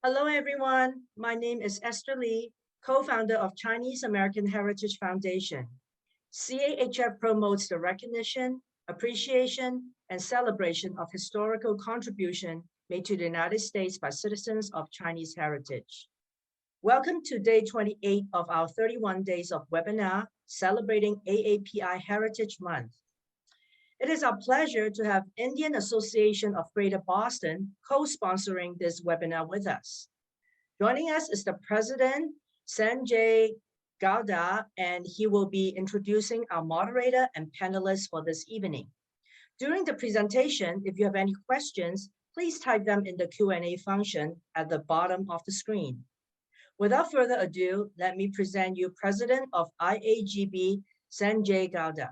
Hello, everyone. My name is Esther Lee, co-founder of Chinese American Heritage Foundation. CAHF promotes the recognition, appreciation, and celebration of historical contribution made to the United States by citizens of Chinese heritage. Welcome to day 28 of our 31 days of webinar celebrating AAPI Heritage Month. It is our pleasure to have Indian Association of Greater Boston co-sponsoring this webinar with us. Joining us is the President, Sanjay Gowda, and he will be introducing our moderator and panelists for this evening. During the presentation, if you have any questions, please type them in the Q&A function at the bottom of the screen. Without further ado, let me present you President of IAGB, Sanjay Gowda.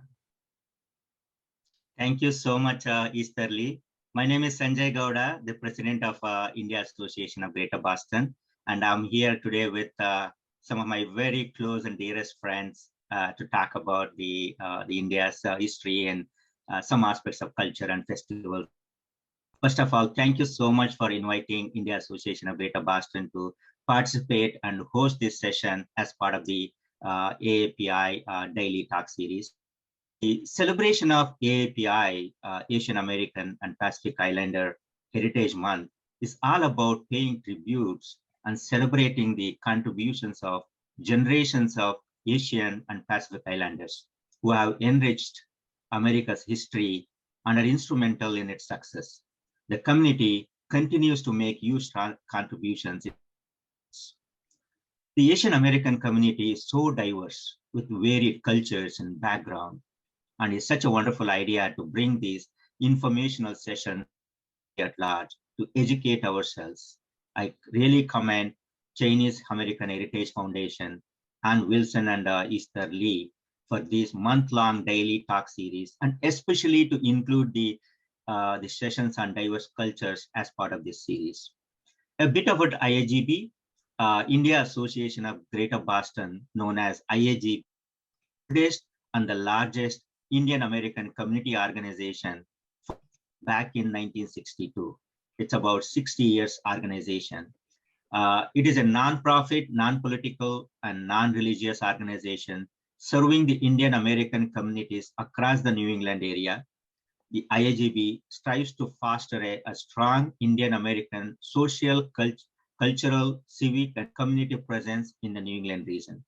Thank you so much, Easterly. My name is Sanjay Gowda, the President of India Association of Greater Boston, and I'm here today with some of my very close and dearest friends to talk about the India's history and some aspects of culture and festivals. First of all, thank you so much for inviting India Association of Greater Boston to participate and host this session as part of the AAPI Daily Talk Series. The celebration of AAPI, Asian American and Pacific Islander Heritage Month, is all about paying tributes and celebrating the contributions of generations of Asian and Pacific Islanders who have enriched America's history and are instrumental in its success. The community continues to make huge contributions. The Asian American community is so diverse with varied cultures and background, and it's such a wonderful idea to bring these informational sessions at large to educate ourselves. I really commend Chinese American Heritage Foundation and Wilson and Easter Lee for this month-long daily talk series, and especially to include the sessions on diverse cultures as part of this series. A bit about IAGB, India Association of Greater Boston, known as IAGB, and the largest Indian American community organization back in 1962. It's about 60 years organization. It is a non-profit, non-political, and non-religious organization serving the Indian American communities across the New England area. The IAGB strives to foster a strong Indian American social, cultural, civic, and community presence in the New England region.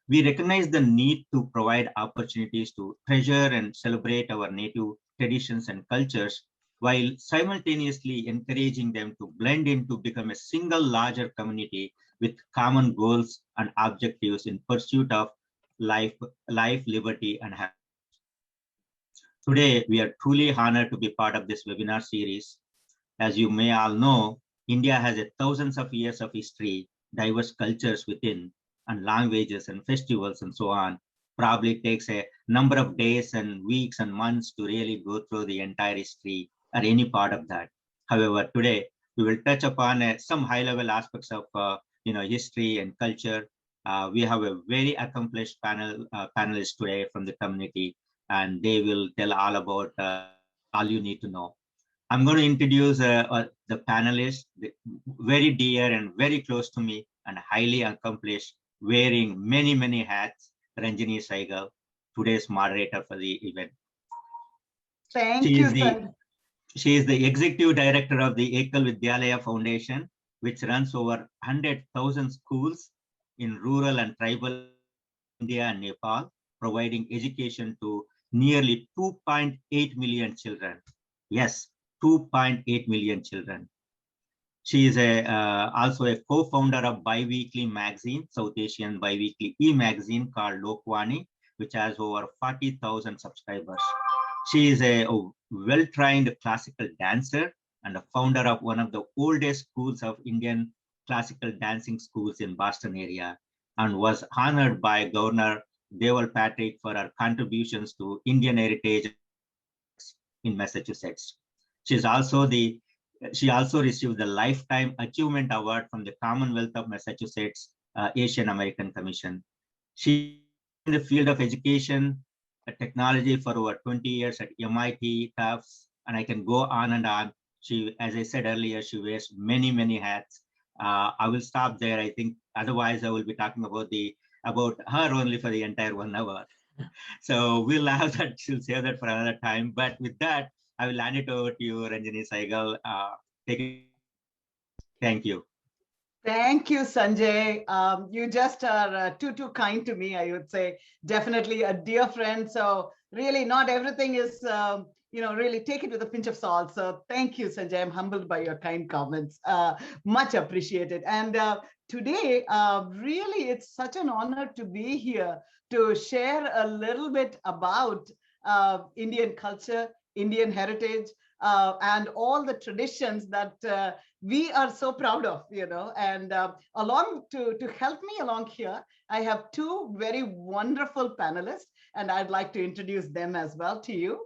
We recognize the need to provide opportunities to treasure and celebrate our native traditions and cultures, while simultaneously encouraging them to blend in to become a single larger community with common goals and objectives in pursuit of life, liberty, and happiness. Today, we are truly honored to be part of this webinar series. As you may all know, India has thousands of years of history, diverse cultures within, and languages and festivals and so on. Probably takes a number of days and weeks and months to really go through the entire history or any part of that. However, today we will touch upon some high-level aspects of history and culture. We have a very accomplished panelists today from the community, and they will tell all about all you need to know. I'm going to introduce the panelists, very dear and very close to me and highly accomplished, wearing many hats, Ranjani Saigal, today's moderator for the event. Thank you. She is the executive director of the Ekal Vidyalaya Foundation, which runs over 100,000 schools in rural and tribal India and Nepal, providing education to nearly 2.8 million children. Yes, 2.8 million children. She is also a co-founder of bi-weekly magazine, South Asian bi-weekly e-magazine called Lokwani, which has over 40,000 subscribers. She is a well-trained classical dancer and a founder of one of the oldest schools of Indian classical dancing schools in Boston area, and was honored by Governor Deval Patrick for her contributions to Indian heritage in Massachusetts. She also received the Lifetime Achievement Award from the Commonwealth of Massachusetts Asian American Commission. She in the field of education, technology for over 20 years at MIT, Tufts, and I can go on and on. She, as I said earlier, she wears many hats, I will stop there. I think otherwise I will be talking about her only for the entire 1 hour. So we'll have that. She'll save that for another time. But with that, I will hand it over to you, Ranjani Saigal. Take it. Thank you. Thank you, Sanjay. You just are too kind to me, I would say. Definitely a dear friend. So really not everything is, really take it with a pinch of salt. So thank you, Sanjay. I'm humbled by your kind comments. Much appreciated. And today, really, it's such an honor to be here to share a little bit about Indian culture, Indian heritage, and all the traditions that we are so proud of, and along to help me along here, I have two very wonderful panelists, and I'd like to introduce them as well to you.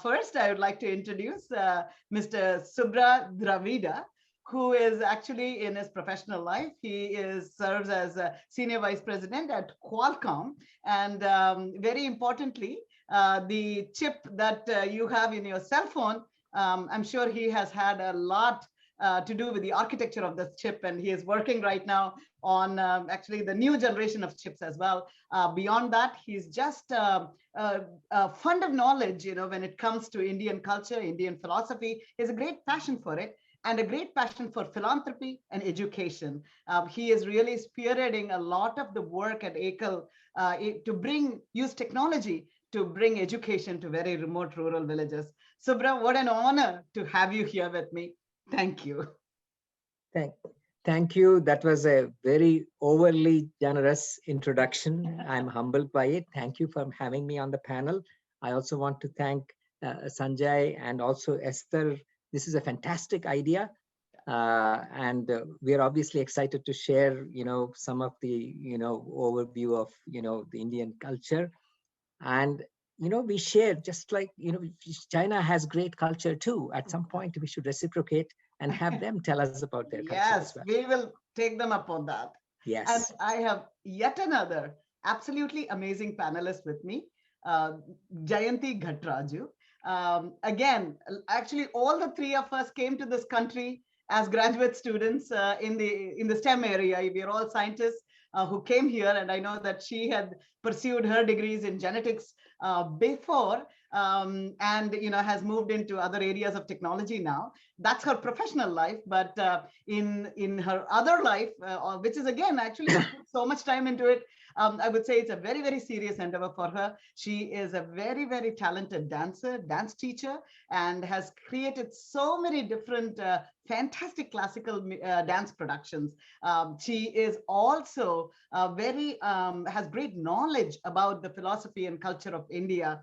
First, I would like to introduce Mr. Subra Dravida, who is actually in his professional life. He serves as a senior vice president at Qualcomm, and very importantly, the chip that you have in your cell phone, I'm sure he has had a lot to do with the architecture of this chip, and he is working right now on actually the new generation of chips as well. Beyond that, he's just a fund of knowledge, when it comes to Indian culture, Indian philosophy. He has a great passion for it and a great passion for philanthropy and education. He is really spearheading a lot of the work at AAPI to use technology to bring education to very remote rural villages. Subra, what an honor to have you here with me. Thank you. Thank you. That was a very overly generous introduction. I'm humbled by it. Thank you for having me on the panel. I also want to thank Sanjay and also Esther. This is a fantastic idea. And we are obviously excited to share, some of the, overview of, the Indian culture. And we share, just like China has great culture too. At some point we should reciprocate and have them tell us about their culture. Yes, as well. we will take them up on that. Yes. And I have yet another absolutely amazing panelist with me, Jayanti Ghatraju. Again, actually all the three of us came to this country as graduate students in the STEM area. We are all scientists who came here, and I know that she had pursued her degrees in genetics before, and has moved into other areas of technology now. That's her professional life, but in her other life, which is again actually so much time into it, I would say it's a very, very serious endeavor for her. She is a very, very talented dancer, dance teacher, and has created so many different fantastic classical dance productions. She is also has great knowledge about the philosophy and culture of India.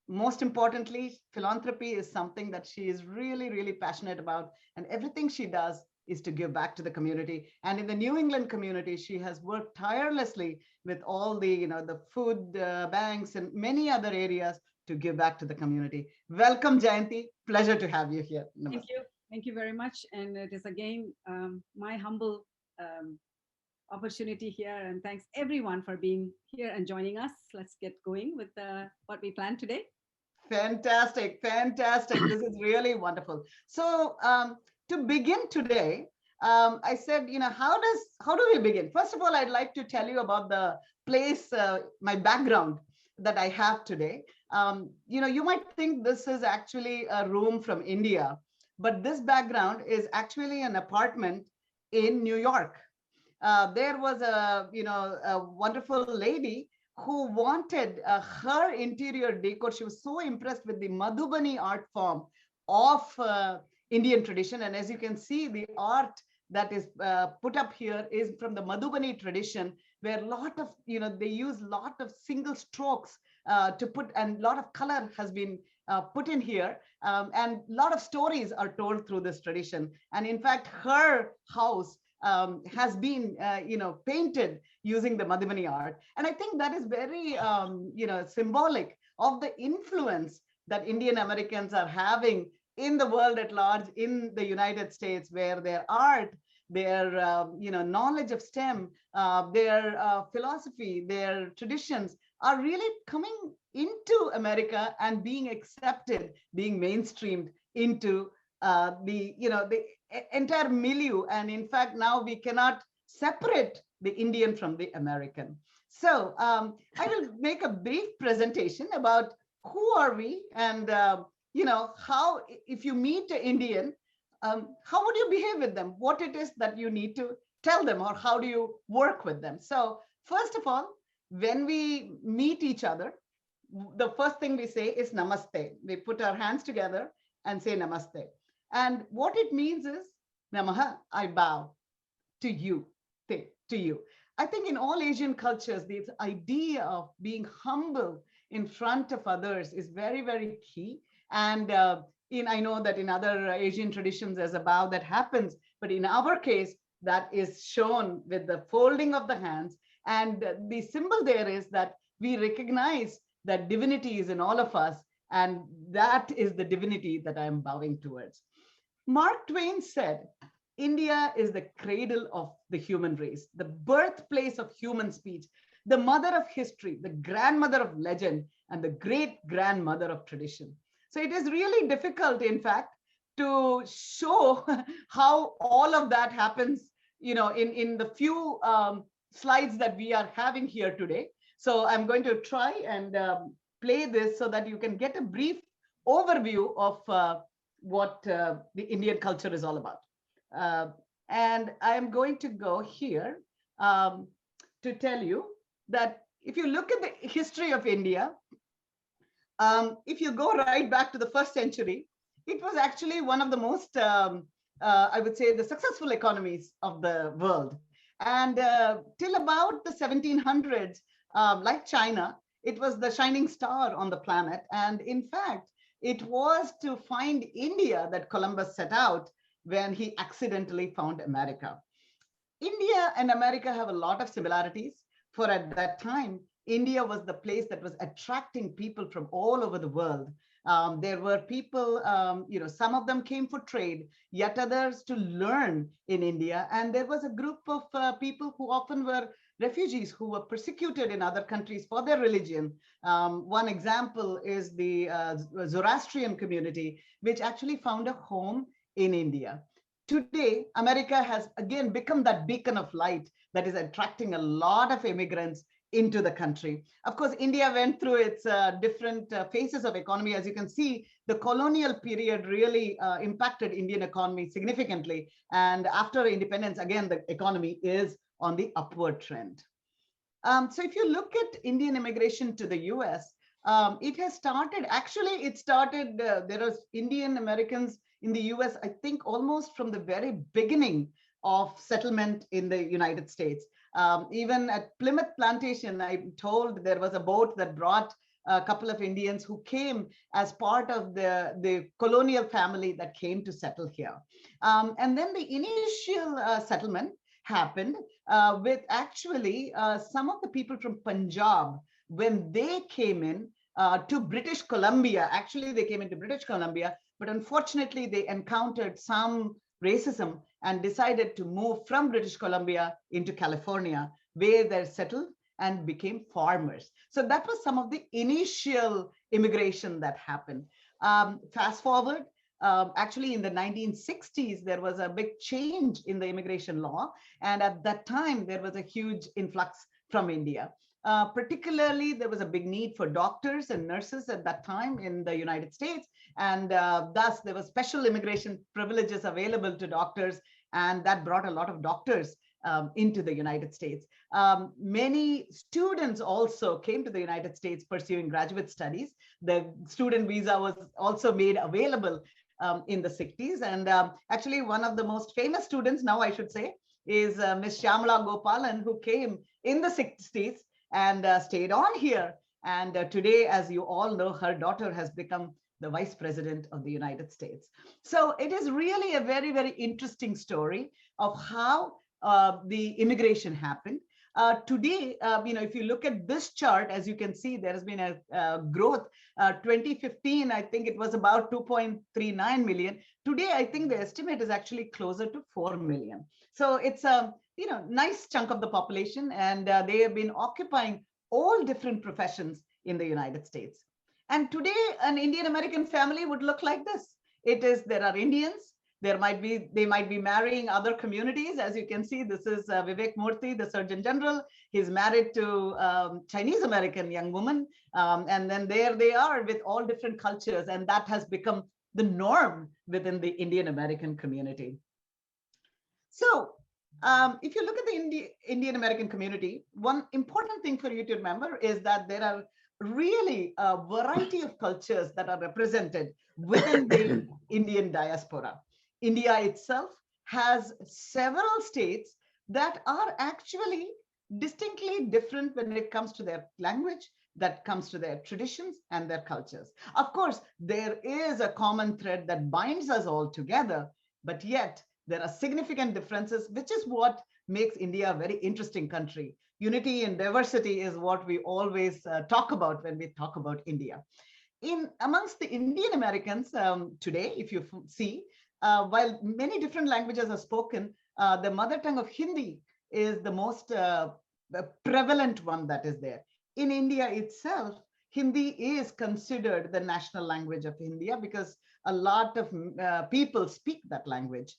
Most importantly, philanthropy is something that she is really, really passionate about, and everything she does is to give back to the community. And in the New England community, she has worked tirelessly with all the, the food banks and many other areas to give back to the community. Welcome, Jayanti. Pleasure to have you here. Namaste. Thank you. Thank you very much. And it is again my humble opportunity here. And thanks everyone for being here and joining us. Let's get going with what we planned today. Fantastic, fantastic. This is really wonderful. So to begin today, I said, how do we begin? First of all, I'd like to tell you about the place, my background that I have today. You might think this is actually a room from India, but this background is actually an apartment in New York. There was a wonderful lady who wanted her interior decor. She was so impressed with the Madhubani art form of Indian tradition. And as you can see, the art that is put up here is from the Madhubani tradition, where a lot of, they use a lot of single strokes to put, and a lot of color has been put in here. And a lot of stories are told through this tradition. And in fact, her house has been, painted using the Madhubani art. And I think that is very, symbolic of the influence that Indian Americans are having in the world at large, in the United States, where their art, their, knowledge of STEM, their philosophy, their traditions are really coming into America and being accepted, being mainstreamed into the entire milieu. And in fact, now we cannot separate the Indian from the American. So I will make a brief presentation about who are we, and how, if you meet an Indian, how would you behave with them? What it is that you need to tell them, or how do you work with them? So first of all, when we meet each other, the first thing we say is namaste. We put our hands together and say namaste. And what it means is, namaha, I bow to you, to you. I think in all Asian cultures, this idea of being humble in front of others is very, very key. And I know that in other Asian traditions, there's a bow that happens, but in our case, that is shown with the folding of the hands. And the symbol there is that we recognize that divinity is in all of us, and that is the divinity that I am bowing towards. Mark Twain said, India is the cradle of the human race, the birthplace of human speech, the mother of history, the grandmother of legend, and the great-grandmother of tradition. So it is really difficult, in fact, to show how all of that happens, in the few slides that we are having here today. So I'm going to try and play this so that you can get a brief overview of what the Indian culture is all about. And I'm going to go here to tell you that if you look at the history of India, if you go right back to the 1st century, it was actually one of the most, I would say, the successful economies of the world. And till about the 1700s, like China, it was the shining star on the planet. And in fact, it was to find India that Columbus set out when he accidentally found America. India and America have a lot of similarities. For at that time, India was the place that was attracting people from all over the world. There were people, some of them came for trade, yet others to learn in India. And there was a group of people who often were refugees who were persecuted in other countries for their religion. One example is the Zoroastrian community, which actually found a home in India. Today, America has again become that beacon of light that is attracting a lot of immigrants into the country. Of course, India went through its different phases of economy. As you can see, the colonial period really impacted Indian economy significantly. And after independence, again, the economy is on the upward trend. So if you look at Indian immigration to the US, it has started, there are Indian Americans in the US, I think almost from the very beginning of settlement in the United States. Even at Plymouth Plantation, I'm told there was a boat that brought a couple of Indians who came as part of the colonial family that came to settle here. And then the initial settlement happened with actually some of the people from Punjab, when they came in to British Columbia. Actually, they came into British Columbia, but unfortunately, they encountered some racism and decided to move from British Columbia into California, where they settled and became farmers. So that was some of the initial immigration that happened. Fast forward, actually in the 1960s, there was a big change in the immigration law. And at that time, there was a huge influx from India. Particularly, there was a big need for doctors and nurses at that time in the United States. And thus, there were special immigration privileges available to doctors. And that brought a lot of doctors into the United States. Many students also came to the United States pursuing graduate studies. The student visa was also made available in the 60s. And actually, one of the most famous students, now I should say, is Miss Shyamala Gopalan, who came in the 60s and stayed on here. And today, as you all know, her daughter has become the Vice President of the United States. So it is really a very, very interesting story of how the immigration happened. Today, if you look at this chart, as you can see, there has been a growth. 2015, I think it was about 2.39 million. Today, I think the estimate is actually closer to 4 million. So it's a nice chunk of the population, and they have been occupying all different professions in the United States. And today, an Indian American family would look like this. There are Indians, they might be marrying other communities. As you can see, this is Vivek Murthy, the Surgeon General. He's married to Chinese American young woman. And then there they are with all different cultures. And that has become the norm within the Indian American community. So if you look at the Indian American community, one important thing for you to remember is that there are really a variety of cultures that are represented within the Indian diaspora. India itself has several states that are actually distinctly different when it comes to their language, that comes to their traditions and their cultures. Of course, there is a common thread that binds us all together, but yet there are significant differences, which is what makes India a very interesting country. Unity and diversity is what we always talk about when we talk about India. Amongst the Indian Americans today, if you see, while many different languages are spoken, the mother tongue of Hindi is the most prevalent one that is there. In India itself, Hindi is considered the national language of India because a lot of people speak that language.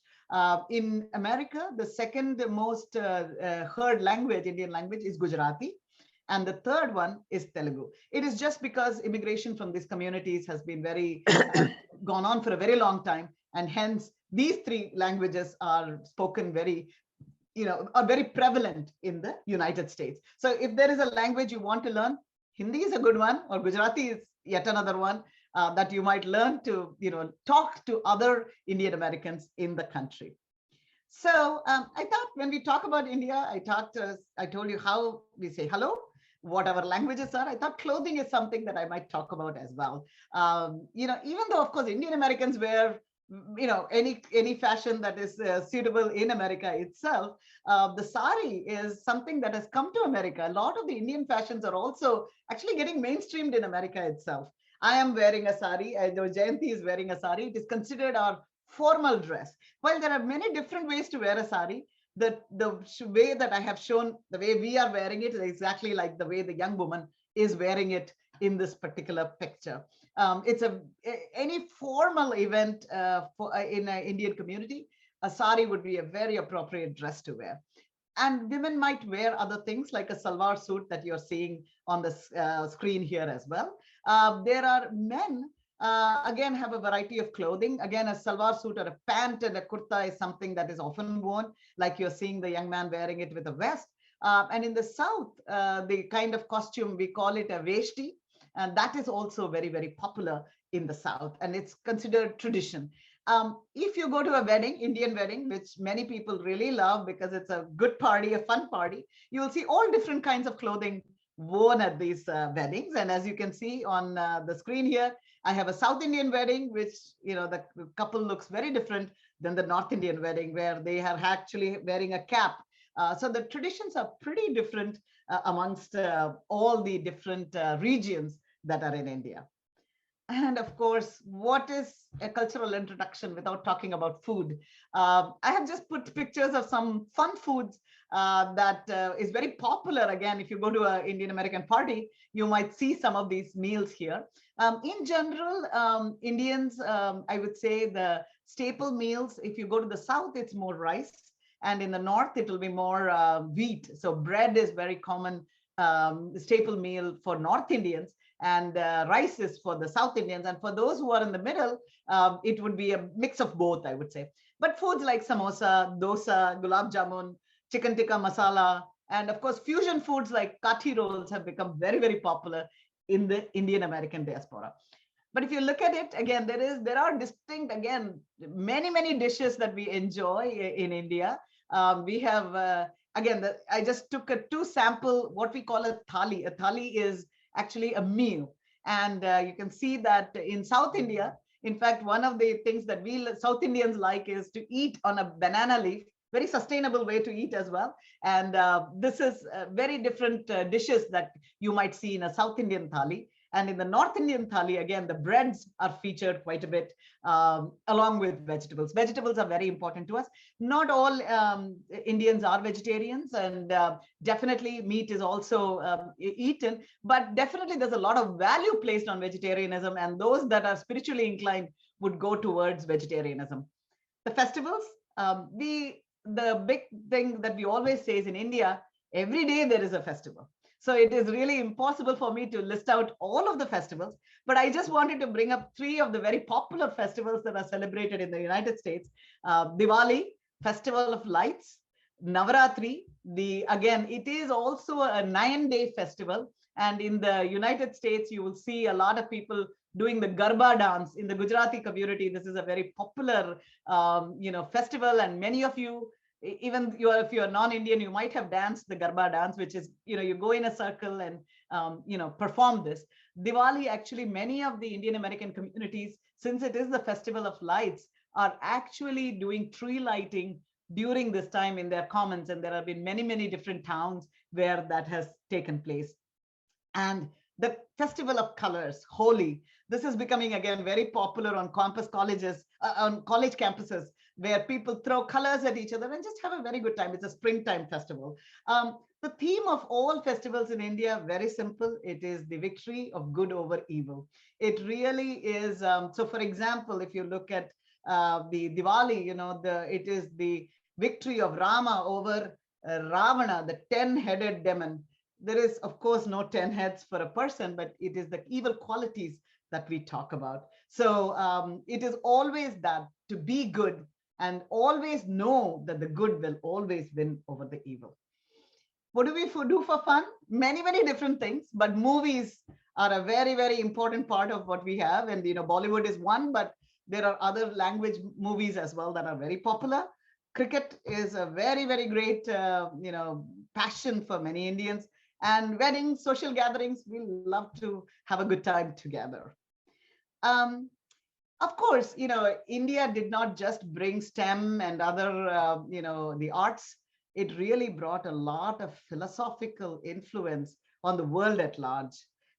In America, the second most heard language, Indian language, is Gujarati. And the third one is Telugu. It is just because immigration from these communities has been very gone on for a very long time. And hence, these three languages are spoken very, are very prevalent in the United States. So if there is a language you want to learn, Hindi is a good one, or Gujarati is yet another one that you might learn to, talk to other Indian Americans in the country. So I thought when we talk about India, I told you how we say hello, what our languages are. I thought clothing is something that I might talk about as well. Even though, of course, Indian Americans wear any fashion that is suitable in America itself, the sari is something that has come to America. A lot of the Indian fashions are also actually getting mainstreamed in America itself. I am wearing a sari. I know Jayanti is wearing a sari. It is considered our formal dress. While there are many different ways to wear a sari, the way that I have shown, the way we are wearing it is exactly like the way the young woman is wearing it in this particular picture. It's any formal event in an Indian community, a sari would be a very appropriate dress to wear. And women might wear other things like a salwar suit that you're seeing on the screen here as well. There are men, again, have a variety of clothing. Again, a salwar suit or a pant and a kurta is something that is often worn, like you're seeing the young man wearing it with a vest. And in the South, the kind of costume, we call it a veshti. And that is also very, very popular in the South, and it's considered tradition. If you go to a wedding, Indian wedding, which many people really love because it's a good party, a fun party, you will see all different kinds of clothing worn at these weddings. And as you can see on the screen here, I have a South Indian wedding, which, the couple looks very different than the North Indian wedding, where they are actually wearing a cap. So the traditions are pretty different amongst all the different regions that are in India. And of course, what is a cultural introduction without talking about food? I have just put pictures of some fun foods that is very popular. Again, if you go to an Indian American party, you might see some of these meals here. In general, Indians, I would say the staple meals, if you go to the South, it's more rice. And in the North, it will be more wheat. So bread is very common staple meal for North Indians, and rice is for the South Indians. And for those who are in the middle, it would be a mix of both, I would say. But foods like samosa, dosa, gulab jamun, chicken tikka masala, and of course, fusion foods like kathi rolls have become very, very popular in the Indian American diaspora. But if you look at it, again, there are distinct, again, many, many dishes that we enjoy in India. We have, again, I just took two sample, what we call a thali. A thali is actually a meal. And you can see that in South India, in fact, one of the things that we South Indians like is to eat on a banana leaf, very sustainable way to eat as well. And this is very different dishes that you might see in a South Indian thali. And in the North Indian thali, again, the breads are featured quite a bit, along with vegetables. Vegetables are very important to us. Not all Indians are vegetarians, and definitely meat is also eaten, but definitely there's a lot of value placed on vegetarianism, and those that are spiritually inclined would go towards vegetarianism. The festivals, the big thing that we always say is in India, every day there is a festival. So it is really impossible for me to list out all of the festivals, but I just wanted to bring up 3 of the very popular festivals that are celebrated in the United States. Diwali, Festival of Lights; Navratri, again, it is also a 9-day festival. And in the United States, you will see a lot of people doing the Garba dance. In the Gujarati community, this is a very popular, festival. And many of you, even if you're non-Indian, you might have danced the Garba dance, which is, you go in a circle and, perform this. Diwali, actually, many of the Indian American communities, since it is the Festival of Lights, are actually doing tree lighting during this time in their commons. And there have been many, many different towns where that has taken place. And the Festival of Colors, Holi, this is becoming again very popular on colleges, on college campuses, where people throw colors at each other and just have a very good time. It's a springtime festival. The theme of all festivals in India, very simple. It is the victory of good over evil. It really is. So for example, if you look at the Diwali, it is the victory of Rama over Ravana, the 10-headed demon. There is, of course, no 10 heads for a person, but it is the evil qualities that we talk about. So it is always that, to be good and always know that the good will always win over the evil. What do we do for fun? Many, many different things, but movies are a very, very important part of what we have. And, Bollywood is one, but there are other language movies as well that are very popular. Cricket is a very, very great, passion for many Indians. And weddings, social gatherings, we love to have a good time together. Of course, India did not just bring STEM and other, the arts. It really brought a lot of philosophical influence on the world at large.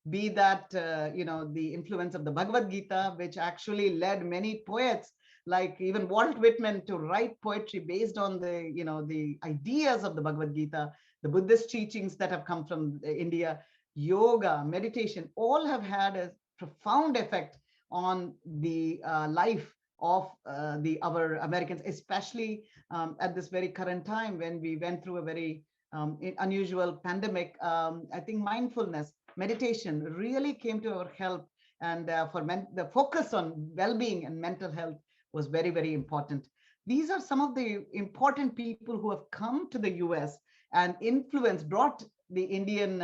Be that, the influence of the Bhagavad Gita, which actually led many poets, like even Walt Whitman, to write poetry based on the, the ideas of the Bhagavad Gita, the Buddhist teachings that have come from India, yoga, meditation, all have had a profound effect on the life of our Americans, especially at this very current time when we went through a very unusual pandemic. I think mindfulness, meditation really came to our help, and the focus on well-being and mental health was very, very important. These are some of the important people who have come to the US and brought the Indian,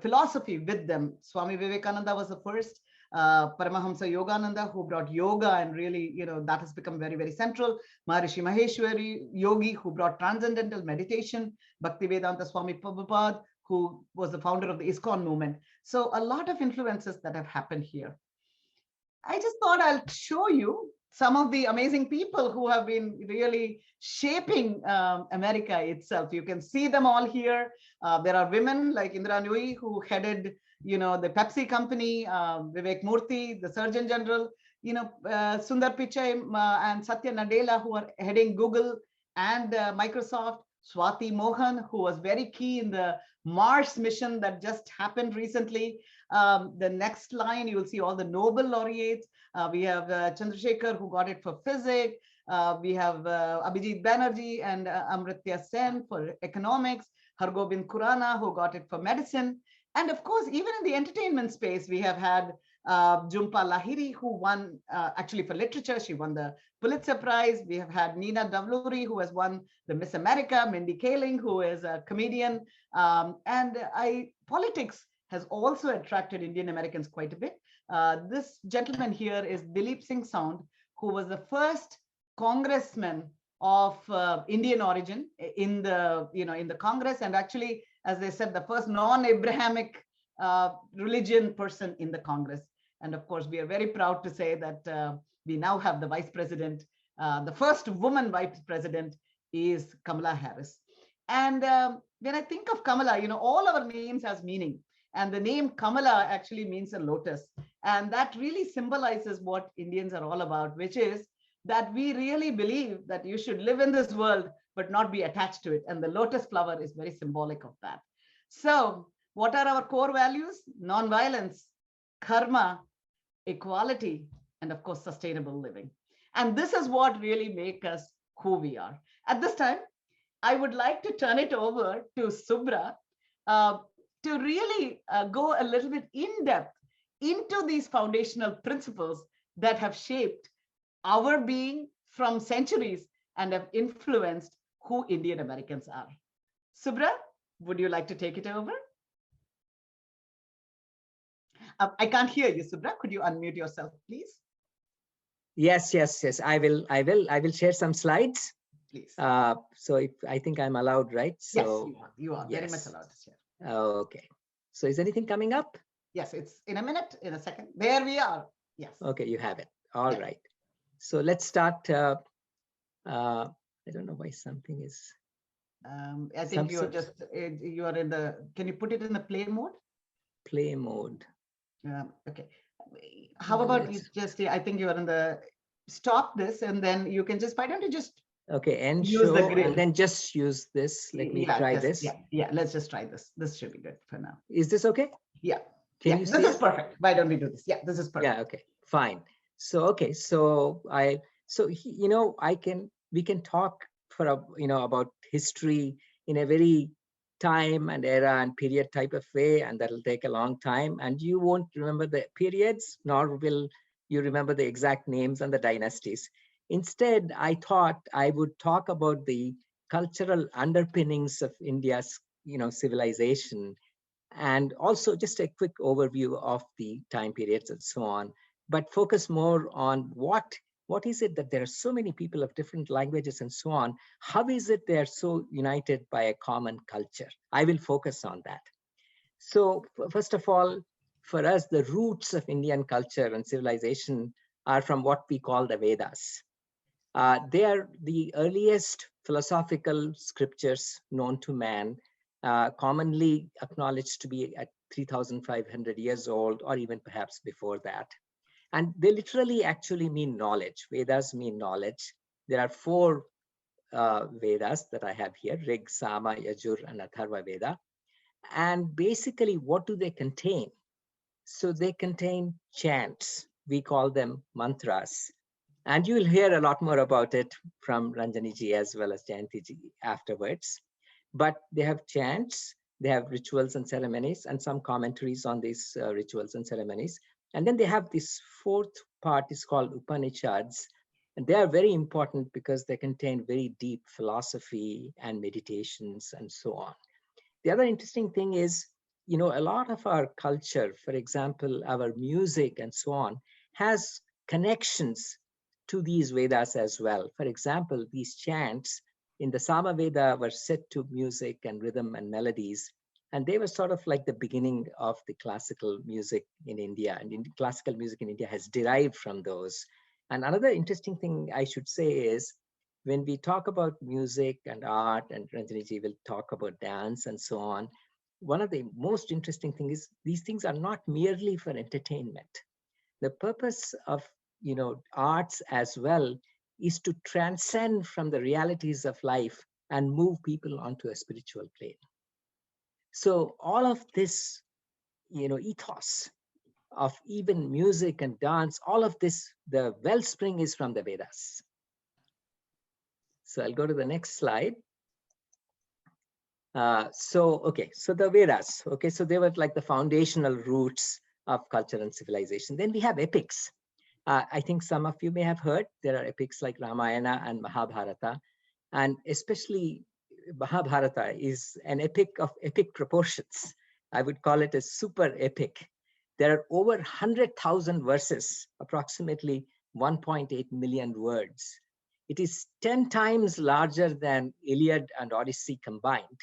philosophy with them. Swami Vivekananda was the first. Paramahamsa Yogananda, who brought yoga, and really, that has become very, very central. Maharishi Maheshwari Yogi, who brought transcendental meditation. Bhaktivedanta Swami Prabhupada, who was the founder of the ISKCON movement. So a lot of influences that have happened here. I just thought I'll show you some of the amazing people who have been really shaping America itself. You can see them all here. There are women like Indira Nooyi, who headed, the Pepsi company, Vivek Murthy, the Surgeon General, Sundar Pichai and Satya Nadella, who are heading Google and Microsoft. Swati Mohan, who was very key in the Mars mission that just happened recently. The next line, you will see all the Nobel laureates. We have Chandrasekhar, who got it for physics. We have Abhijit Banerjee and Amritya Sen for economics. Hargobind Khurana, who got it for medicine. And of course, even in the entertainment space, we have had Jhumpa Lahiri, who won actually for literature. She won the Pulitzer Prize. We have had Nina Davluri, who has won the Miss America. Mindy Kaling, who is a comedian. Politics has also attracted Indian Americans quite a bit. This gentleman here is Dilip Singh Sound, who was the first congressman of Indian origin in the Congress, and actually, as they said, the first non-Abrahamic religion person in the Congress. And of course, we are very proud to say that we now have the vice president. The first woman vice president is Kamala Harris. And when I think of Kamala, all our names has meaning. And the name Kamala actually means a lotus. And that really symbolizes what Indians are all about, which is that we really believe that you should live in this world, but not be attached to it. And the lotus flower is very symbolic of that. So what are our core values? Non-violence, karma, equality, and of course, sustainable living. And this is what really makes us who we are. At this time, I would like to turn it over to Subra to really go a little bit in depth into these foundational principles that have shaped our being from centuries and have influenced who Indian Americans are. Subra, would you like to take it over? I can't hear you, Subra. Could you unmute yourself, please? Yes. I will share some slides. Please. So I think I'm allowed, right? So yes, you are very much allowed to share. Okay. So is anything coming up? Yes, it's in a minute, in a second. There we are. Yes. Okay, you have it. All right. So let's start. I don't know why something is. I think you're just, you are in the, can you put it in the play mode? Play mode. Okay. How about you just, I think you are in the, stop this and then you can just, why don't you just. Okay, and use show, the grid. and then just use this. Let me try this. Yeah, let's just try this. This should be good for now. Is this okay? Yeah. Can you see this is perfect. Why don't we do this? Yeah, this is perfect. Yeah, okay, fine. So, okay, so we can talk for about history in a very time and era and period type of way, and that'll take a long time, and you won't remember the periods, nor will you remember the exact names and the dynasties. Instead, I thought I would talk about the cultural underpinnings of India's civilization, and also just a quick overview of the time periods and so on, but focus more on what is it that there are so many people of different languages and so on. How is it they're so united by a common culture? I will focus on that. So first of all, for us, the roots of Indian culture and civilization are from what we call the Vedas. They are the earliest philosophical scriptures known to man, commonly acknowledged to be at 3,500 years old, or even perhaps before that. And they literally actually mean knowledge. Vedas mean knowledge. There are 4 Vedas that I have here: Rig, Sama, Yajur, and Atharva Veda. And basically, what do they contain? So they contain chants. We call them mantras. And you will hear a lot more about it from Ranjani ji as well as Jayanti ji afterwards. But they have chants, they have rituals and ceremonies, and some commentaries on these rituals and ceremonies. And then they have this 4th part is called Upanishads. And they are very important because they contain very deep philosophy and meditations and so on. The other interesting thing is, a lot of our culture, for example, our music and so on, has connections to these Vedas as well. For example, these chants in the Sama Veda were set to music and rhythm and melodies, and they were sort of like the beginning of the classical music in India, and classical music in India has derived from those. And another interesting thing I should say is, when we talk about music and art, and Ranjani ji will talk about dance and so on, one of the most interesting things is these things are not merely for entertainment. The purpose of arts as well is to transcend from the realities of life and move people onto a spiritual plane. So all of this, ethos of even music and dance, all of this, the wellspring is from the Vedas. So I'll go to the next slide. So the Vedas, so they were like the foundational roots of culture and civilization. Then we have epics. I think some of you may have heard, there are epics like Ramayana and Mahabharata, and especially Mahabharata is an epic of epic proportions. I would call it a super epic. There are over 100,000 verses, approximately 1.8 million words. It is 10 times larger than Iliad and Odyssey combined.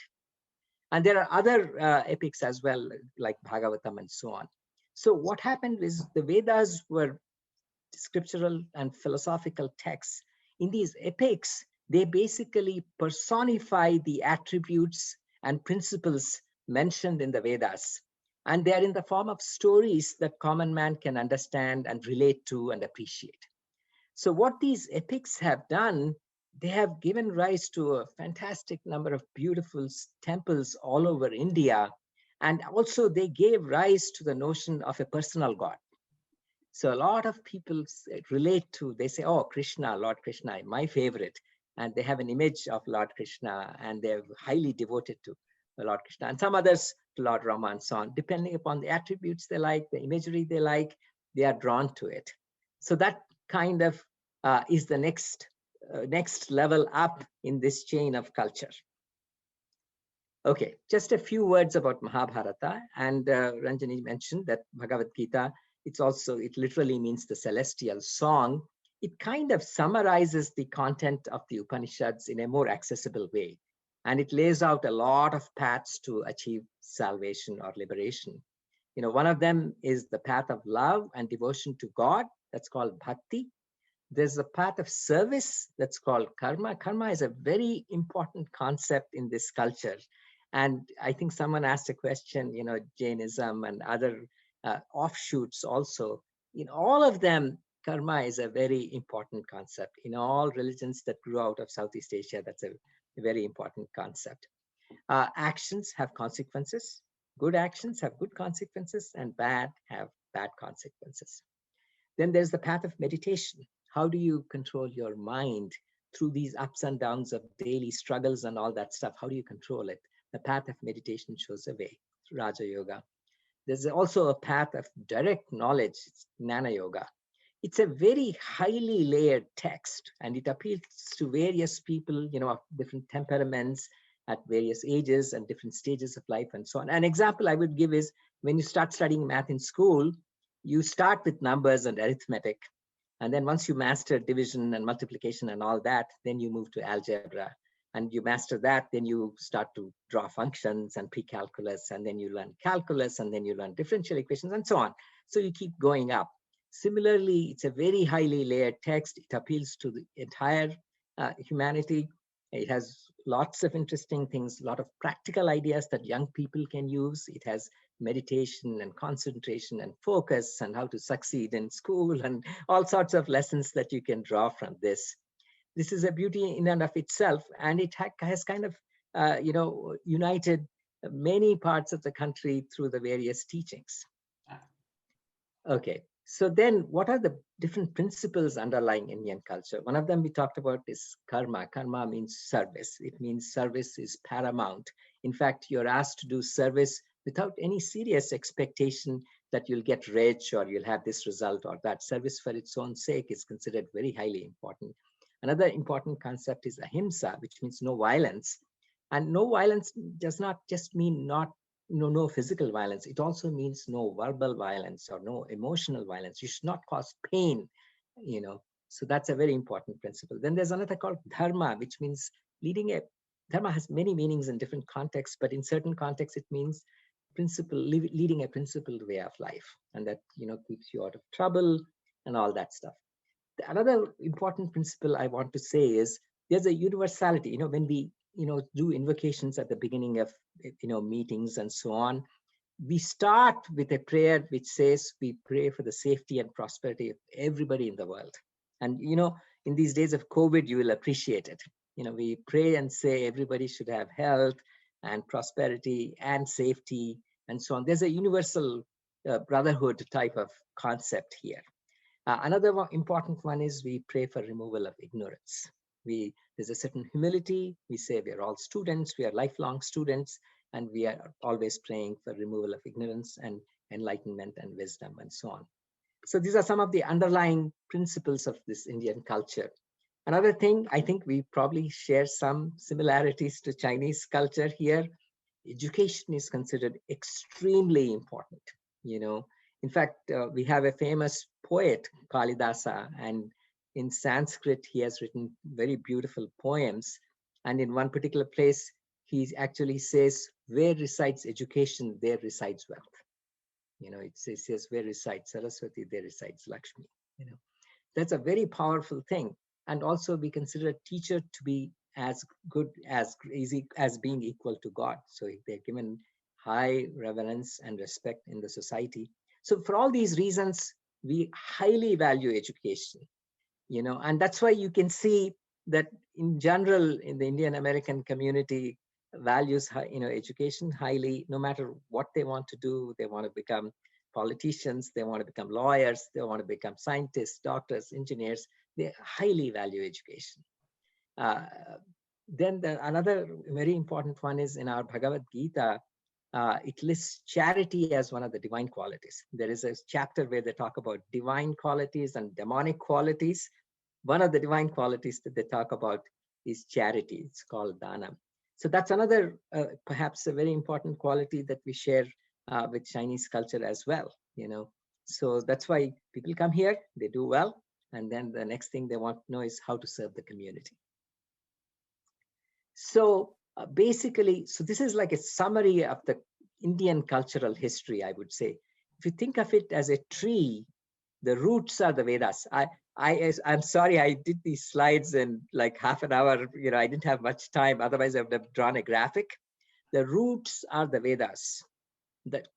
And there are other epics as well, like Bhagavatam and so on. So what happened is the Vedas were scriptural and philosophical texts. In these epics, they basically personify the attributes and principles mentioned in the Vedas. And they are in the form of stories that common man can understand and relate to and appreciate. So what these epics have done, they have given rise to a fantastic number of beautiful temples all over India. And also they gave rise to the notion of a personal God. So a lot of people relate to, they say, oh, Krishna, Lord Krishna, my favorite. And they have an image of Lord Krishna and they're highly devoted to Lord Krishna, and some others to Lord Rama and so on. Depending upon the attributes they like, the imagery they like, they are drawn to it. So that kind of is the next level up in this chain of culture. Okay, just a few words about Mahabharata. And Ranjani mentioned that Bhagavad Gita, it literally means the celestial song. It kind of summarizes the content of the Upanishads in a more accessible way. And it lays out a lot of paths to achieve salvation or liberation. You know, one of them is the path of love and devotion to God. That's called bhakti. There's a path of service that's called karma. Karma is a very important concept in this culture. And I think someone asked a question, you know, Jainism and other offshoots also. In all of them, karma is a very important concept. In all religions that grew out of Southeast Asia, that's a very important concept. Actions have consequences. Good actions have good consequences, and bad have bad consequences. Then there's the path of meditation. How do you control your mind through these ups and downs of daily struggles and all that stuff? How do you control it? The path of meditation shows a way, Raja Yoga. There's also a path of direct knowledge, Jnana Yoga. It's a very highly layered text, and it appeals to various people, you know, of different temperaments at various ages and different stages of life and so on. An example I would give is when you start studying math in school, you start with numbers and arithmetic. And then once you master division and multiplication and all that, then you move to algebra. And you master that, then you start to draw functions and pre-calculus, and then you learn calculus, and then you learn differential equations and so on. So you keep going up. Similarly, it's a very highly layered text. It appeals to the entire humanity. It has lots of interesting things, a lot of practical ideas that young people can use. It has meditation and concentration and focus and how to succeed in school and all sorts of lessons that you can draw from this. This is a beauty in and of itself, and it has kind of, you know, united many parts of the country through the various teachings. Okay, so then what are the different principles underlying Indian culture? One of them we talked about is karma. Karma means service. It means service is paramount. In fact, you're asked to do service without any serious expectation that you'll get rich or you'll have this result or that. Service for its own sake is considered very highly important. Another important concept is ahimsa, which means no violence. And no violence does not just mean no physical violence. It also means no verbal violence or no emotional violence. You should not cause pain, you know. So that's a very important principle. Then there's another called dharma, which means dharma has many meanings in different contexts, but in certain contexts, it means leading a principled way of life. And that, you know, keeps you out of trouble and all that stuff. Another important principle I want to say is there's a universality. You know, when we, you know, do invocations at the beginning of, you know, meetings and so on, we start with a prayer which says we pray for the safety and prosperity of everybody in the world. And, you know, in these days of COVID, you will appreciate it. You know, we pray and say everybody should have health and prosperity and safety and so on. There's a universal brotherhood type of concept here. Another important one is we pray for removal of ignorance. There's a certain humility. We say we are all students, we are lifelong students, and we are always praying for removal of ignorance and enlightenment and wisdom and so on. So these are some of the underlying principles of this Indian culture. Another thing, I think we probably share some similarities to Chinese culture here. Education is considered extremely important, you know. In fact, we have a famous poet, Kalidasa, and in Sanskrit, he has written very beautiful poems. And in one particular place, he actually says, where resides education, there resides wealth. You know, it says, where resides Saraswati, there resides Lakshmi. You know, that's a very powerful thing. And also we consider a teacher to be as good as being equal to God. So they're given high reverence and respect in the society. So for all these reasons, we highly value education, you know, and that's why you can see that in general, in the Indian American community, values, you know, education highly, no matter what they want to do. They want to become politicians, they want to become lawyers, they want to become scientists, doctors, engineers. They highly value education. Then another very important one is in our Bhagavad Gita, it lists charity as one of the divine qualities. There is a chapter where they talk about divine qualities and demonic qualities. One of the divine qualities that they talk about is charity. It's called dana. So that's another, perhaps a very important quality that we share with Chinese culture as well, you know. So that's why people come here, they do well, and then the next thing they want to know is how to serve the community. So basically, so this is like a summary of the Indian cultural history, I would say. If you think of it as a tree, the roots are the Vedas. I'm sorry, I did these slides in like half an hour. You know, I didn't have much time. Otherwise, I would have drawn a graphic. The roots are the Vedas.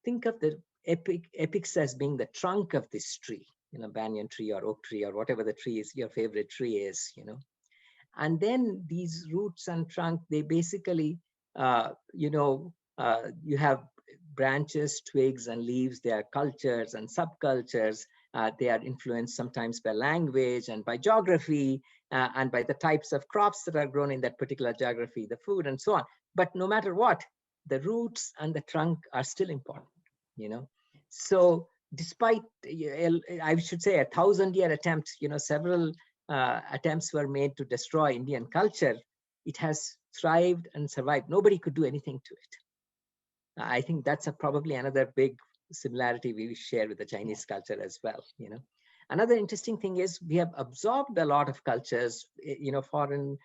Think of the epics as being the trunk of this tree, you know, banyan tree or oak tree or whatever the tree is, your favorite tree is, you know. And then these roots and trunk, they basically, you have branches, twigs, and leaves. They are cultures and subcultures. They are influenced sometimes by language and by geography and by the types of crops that are grown in that particular geography, the food and so on. But no matter what, the roots and the trunk are still important, you know. So despite, I should say, 1,000-year attempts, you know, several attempts were made to destroy Indian culture, it has thrived and survived. Nobody could do anything to it. I think that's probably another big similarity we share with the Chinese culture as well, you know. Another interesting thing is we have absorbed a lot of cultures, you know, foreign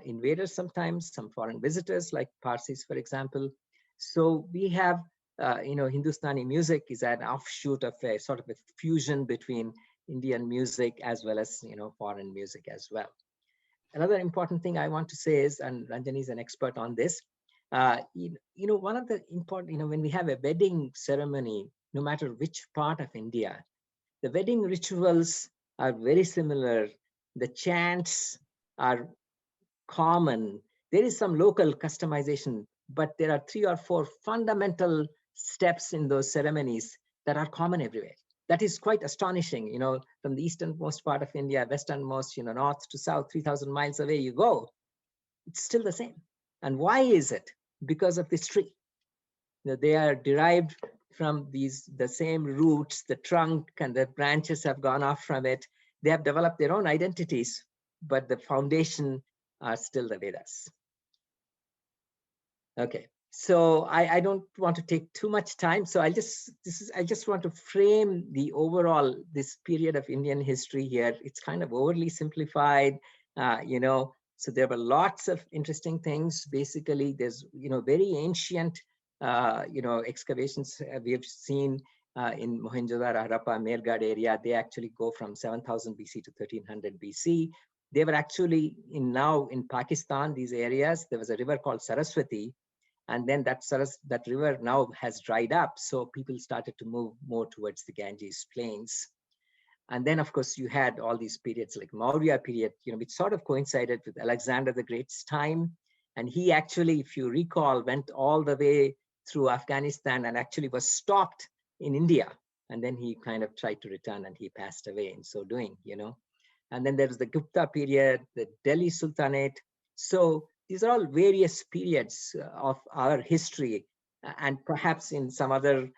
invaders sometimes, some foreign visitors like Parsis, for example. So we have, you know, Hindustani music is an offshoot of a sort of a fusion between Indian music as well as, you know, foreign music as well. Another important thing I want to say is, and Ranjani is an expert on this, you know, one of the important, you know, when we have a wedding ceremony, no matter which part of India, the wedding rituals are very similar. The chants are common. There is some local customization, but there are 3 or 4 fundamental steps in those ceremonies that are common everywhere. That is quite astonishing, you know, from the easternmost part of India, westernmost, you know, north to south, 3,000 miles away you go, it's still the same. And why is it? Because of this tree. You know, they are derived from the same roots, the trunk and the branches have gone off from it. They have developed their own identities, but the foundation are still the Vedas. Okay. So I don't want to take too much time. So I just want to frame the overall, this period of Indian history here. It's kind of overly simplified, you know, so there were lots of interesting things. Basically, there's, you know, very ancient, you know, excavations we have seen in Mohenjo-daro, Harappa, Meergad area. They actually go from 7,000 BC to 1300 BC. They were actually now in Pakistan, these areas, there was a river called Saraswati. And then that river now has dried up. So people started to move more towards the Ganges plains. And then, of course, you had all these periods like Maurya period, you know, which sort of coincided with Alexander the Great's time. And he actually, if you recall, went all the way through Afghanistan and actually was stopped in India. And then he kind of tried to return and he passed away in so doing, you know. And then there's the Gupta period, the Delhi Sultanate. So these are all various periods of our history, and perhaps in some other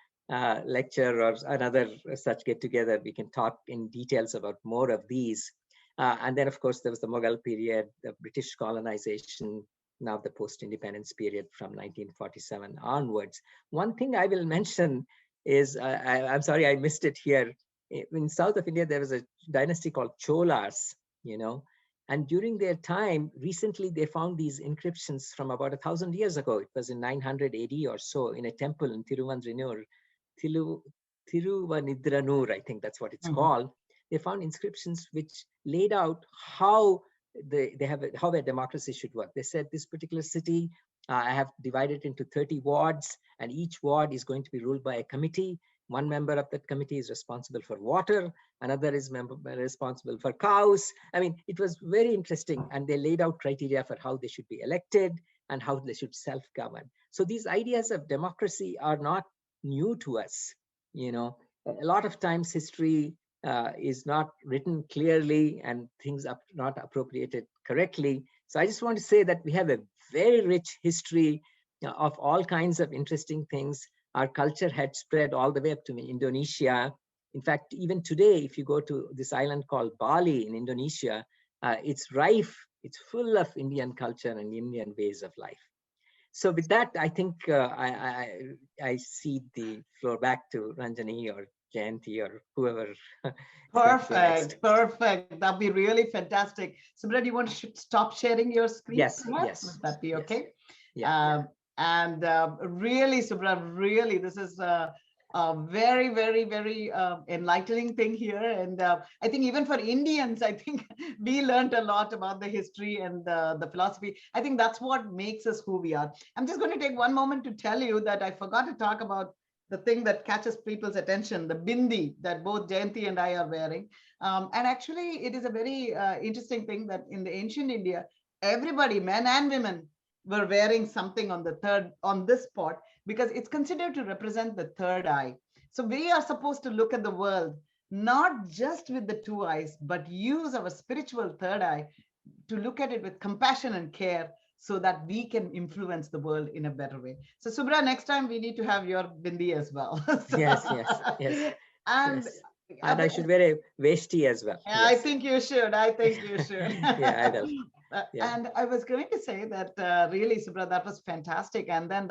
lecture or another such get together, we can talk in details about more of these. And then, of course, there was the Mughal period, the British colonization, now the post-independence period from 1947 onwards. One thing I will mention is, I'm sorry, I missed it here. In south of India, there was a dynasty called Cholas, you know, and during their time, recently they found these inscriptions from about 1,000 years ago. It was in 900 AD or so in a temple in Tiruvandrinur, Tiruvanidranoor, I think that's what it's called. They found inscriptions which laid out how how a democracy should work. They said this particular city, I have divided into 30 wards, and each ward is going to be ruled by a committee. One member of that committee is responsible for water. Another is responsible for cows. I mean, it was very interesting. And they laid out criteria for how they should be elected and how they should self-govern. So these ideas of democracy are not new to us. You know, a lot of times history is not written clearly and things are not appropriated correctly. So I just want to say that we have a very rich history of all kinds of interesting things. Our culture had spread all the way up to Indonesia. In fact, even today, if you go to this island called Bali in Indonesia, it's rife, it's full of Indian culture and Indian ways of life. So with that, I think I cede the floor back to Ranjani or Jayanti or whoever. Perfect, perfect. That'd be really fantastic. Subra, do you want to stop sharing your screen? Yes, perhaps? yes. Would that be okay? Yeah. And really, Subra, really, this is a very, very, very enlightening thing here. And I think even for Indians, I think we learned a lot about the history and the philosophy. I think that's what makes us who we are. I'm just going to take one moment to tell you that I forgot to talk about the thing that catches people's attention, the bindi that both Jayanti and I are wearing. And actually, it is a very interesting thing that in the ancient India, everybody, men and women, were wearing something on this spot because it's considered to represent the third eye. So we are supposed to look at the world not just with the two eyes, but use our spiritual third eye to look at it with compassion and care so that we can influence the world in a better way. So Subra, next time we need to have your bindi as well. So, yes. And, yes. And I should wear a vesti as well. Yes. I think you should. I think you should. Yeah, I will. Yeah. And I was going to say that really, Subra, that was fantastic. And then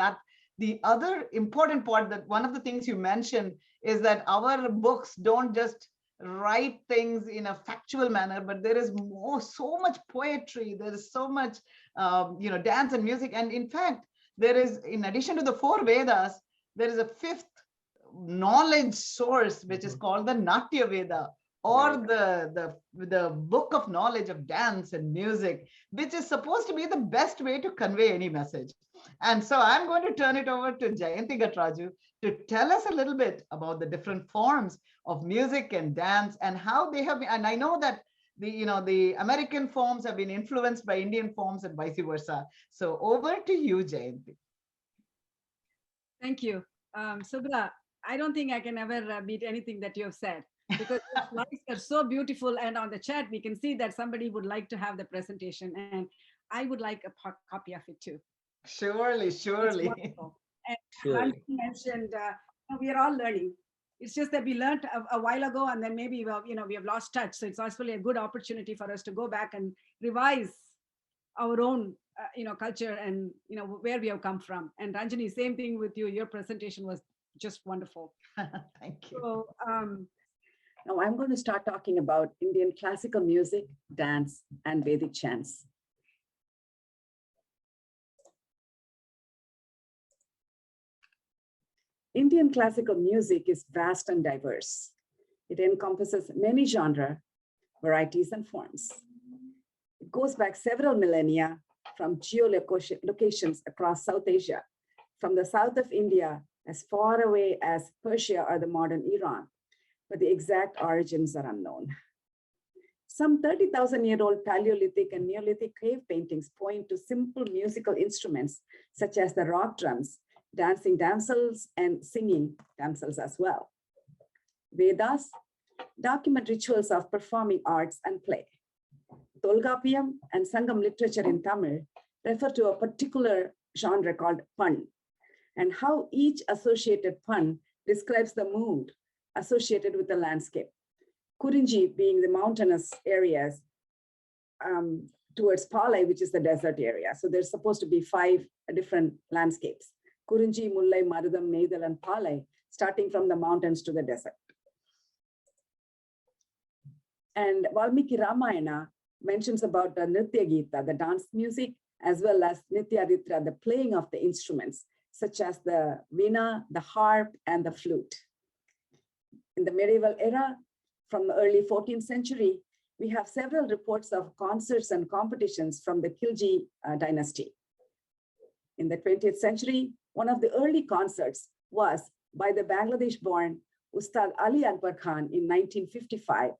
the other important part, that one of the things you mentioned is that our books don't just write things in a factual manner, but there is so much poetry. There is so much, dance and music. And in fact, there is, in addition to the 4 Vedas, there is a 5th knowledge source, which is called the Natya Veda, or the book of knowledge of dance and music, which is supposed to be the best way to convey any message. And so I'm going to turn it over to Jayanti Ghatraju to tell us a little bit about the different forms of music and dance and how they have been. And I know that the American forms have been influenced by Indian forms and vice versa. So over to you, Jayanti. Thank you. Subra, I don't think I can ever beat anything that you have said, because the slides are so beautiful, and on the chat we can see that somebody would like to have the presentation, and I would like a copy of it too. Surely. And surely. Ranjani mentioned we are all learning. It's just that we learned a while ago, and then maybe we have lost touch. So it's actually a good opportunity for us to go back and revise our own culture and where we have come from. And Ranjani, same thing with you. Your presentation was just wonderful. Thank you. So now I'm going to start talking about Indian classical music, dance, and Vedic chants. Indian classical music is vast and diverse. It encompasses many genres, varieties, and forms. It goes back several millennia from geolocations across South Asia, from the south of India as far away as Persia or the modern Iran, but the exact origins are unknown. Some 30,000-year-old Paleolithic and Neolithic cave paintings point to simple musical instruments such as the rock drums, dancing damsels, and singing damsels as well. Vedas document rituals of performing arts and play. Tolgapiyam and Sangam literature in Tamil refer to a particular genre called pun, and how each associated pun describes the mood associated with the landscape. Kurinji being the mountainous areas towards Palai, which is the desert area. So there's supposed to be 5 different landscapes: Kurinji, Mullai, Marudam, Neidal, and Palai, starting from the mountains to the desert. And Valmiki Ramayana mentions about the Nritya Gita, the dance music, as well as Nitya Ritra, the playing of the instruments, such as the veena, the harp, and the flute. In the medieval era, from the early 14th century, we have several reports of concerts and competitions from the Khilji dynasty. In the 20th century, one of the early concerts was by the Bangladesh-born Ustad Ali Akbar Khan in 1955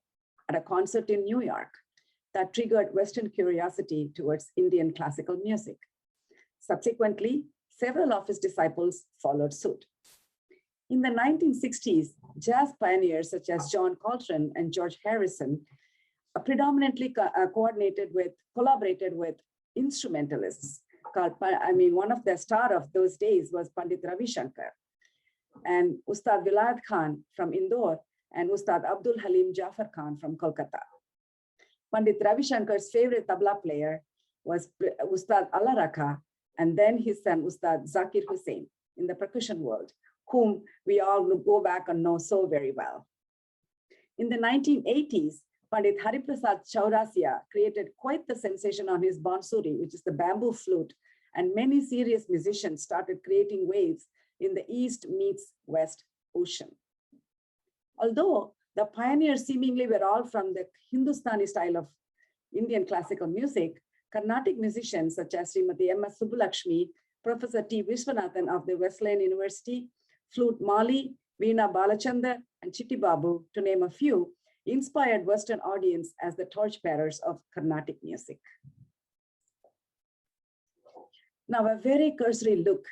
at a concert in New York that triggered Western curiosity towards Indian classical music. Subsequently, several of his disciples followed suit. In the 1960s, jazz pioneers such as John Coltrane and George Harrison predominantly collaborated with instrumentalists. One of the star of those days was Pandit Ravi Shankar and Ustad Vilayat Khan from Indore and Ustad Abdul Halim Jafar Khan from Kolkata. Pandit Ravi Shankar's favorite tabla player was Ustad Allah Rakha, and then his son Ustad Zakir Hussain in the percussion world, whom we all go back and know so very well. In the 1980s, Pandit Hariprasad Chaurasia created quite the sensation on his bansuri, which is the bamboo flute, and many serious musicians started creating waves in the East meets West ocean. Although the pioneers seemingly were all from the Hindustani style of Indian classical music, Carnatic musicians such as Srimati M.S. Subbulakshmi, Professor T. Viswanathan of the Wesleyan University, Flute Mali, Veena Balachandar, and Chitti Babu, to name a few, inspired Western audience as the torchbearers of Carnatic music. Now, a very cursory look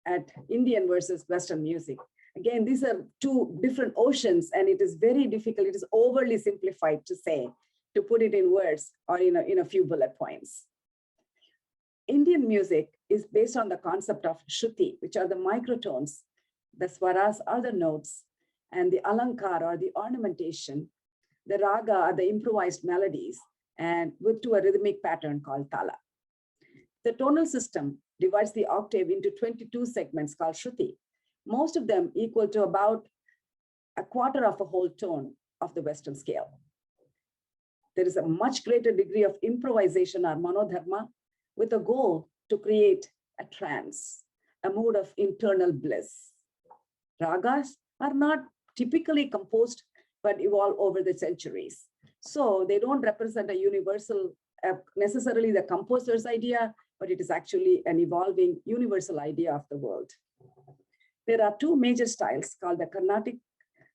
at Indian versus Western music. Again, these are two different oceans, and it is very difficult. It is overly simplified to say, to put it in words or in a few bullet points. Indian music is based on the concept of Shruti, which are the microtones. The swaras are the notes, and the alankar or the ornamentation. The raga are the improvised melodies, and to a rhythmic pattern called tala. The tonal system divides the octave into 22 segments called Shruti, most of them equal to about a quarter of a whole tone of the Western scale. There is a much greater degree of improvisation or manodharma with a goal to create a trance, a mood of internal bliss. Ragas are not typically composed, but evolve over the centuries. So they don't represent a universal, necessarily the composer's idea, but it is actually an evolving universal idea of the world. There are two major styles called the Carnatic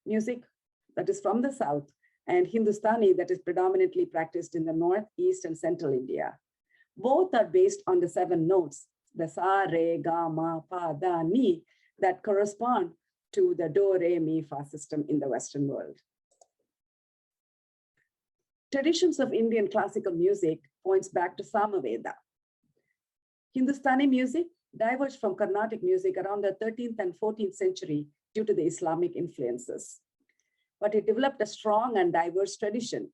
music, that is from the south, and Hindustani, that is predominantly practiced in the north, east, and central India. Both are based on the 7 notes, the sa, re, ga, ma, pa, da, ni, that correspond to the do, re, mi, fa system in the Western world. Traditions of Indian classical music points back to Samaveda. Hindustani music diverged from Carnatic music around the 13th and 14th century due to the Islamic influences. But it developed a strong and diverse tradition.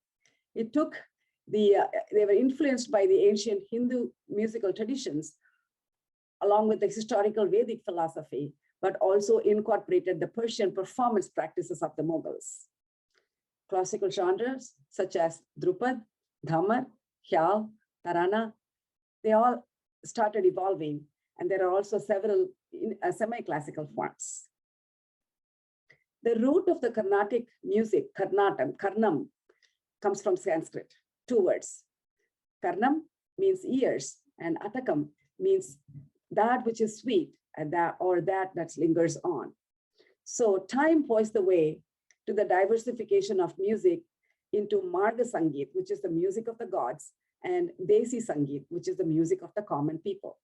It took they were influenced by the ancient Hindu musical traditions, along with the historical Vedic philosophy, but also incorporated the Persian performance practices of the Mughals. Classical genres such as Drupad, Dhamar, Khyal, Tarana, they all started evolving, and there are also several semi-classical forms. The root of the Carnatic music, Karnam, comes from Sanskrit, 2 words. Karnam means ears, and Atakam means that which is sweet, and that lingers on. So time poised the way to the diversification of music into Marga Sangeet, which is the music of the gods, and Desi Sangeet, which is the music of the common people.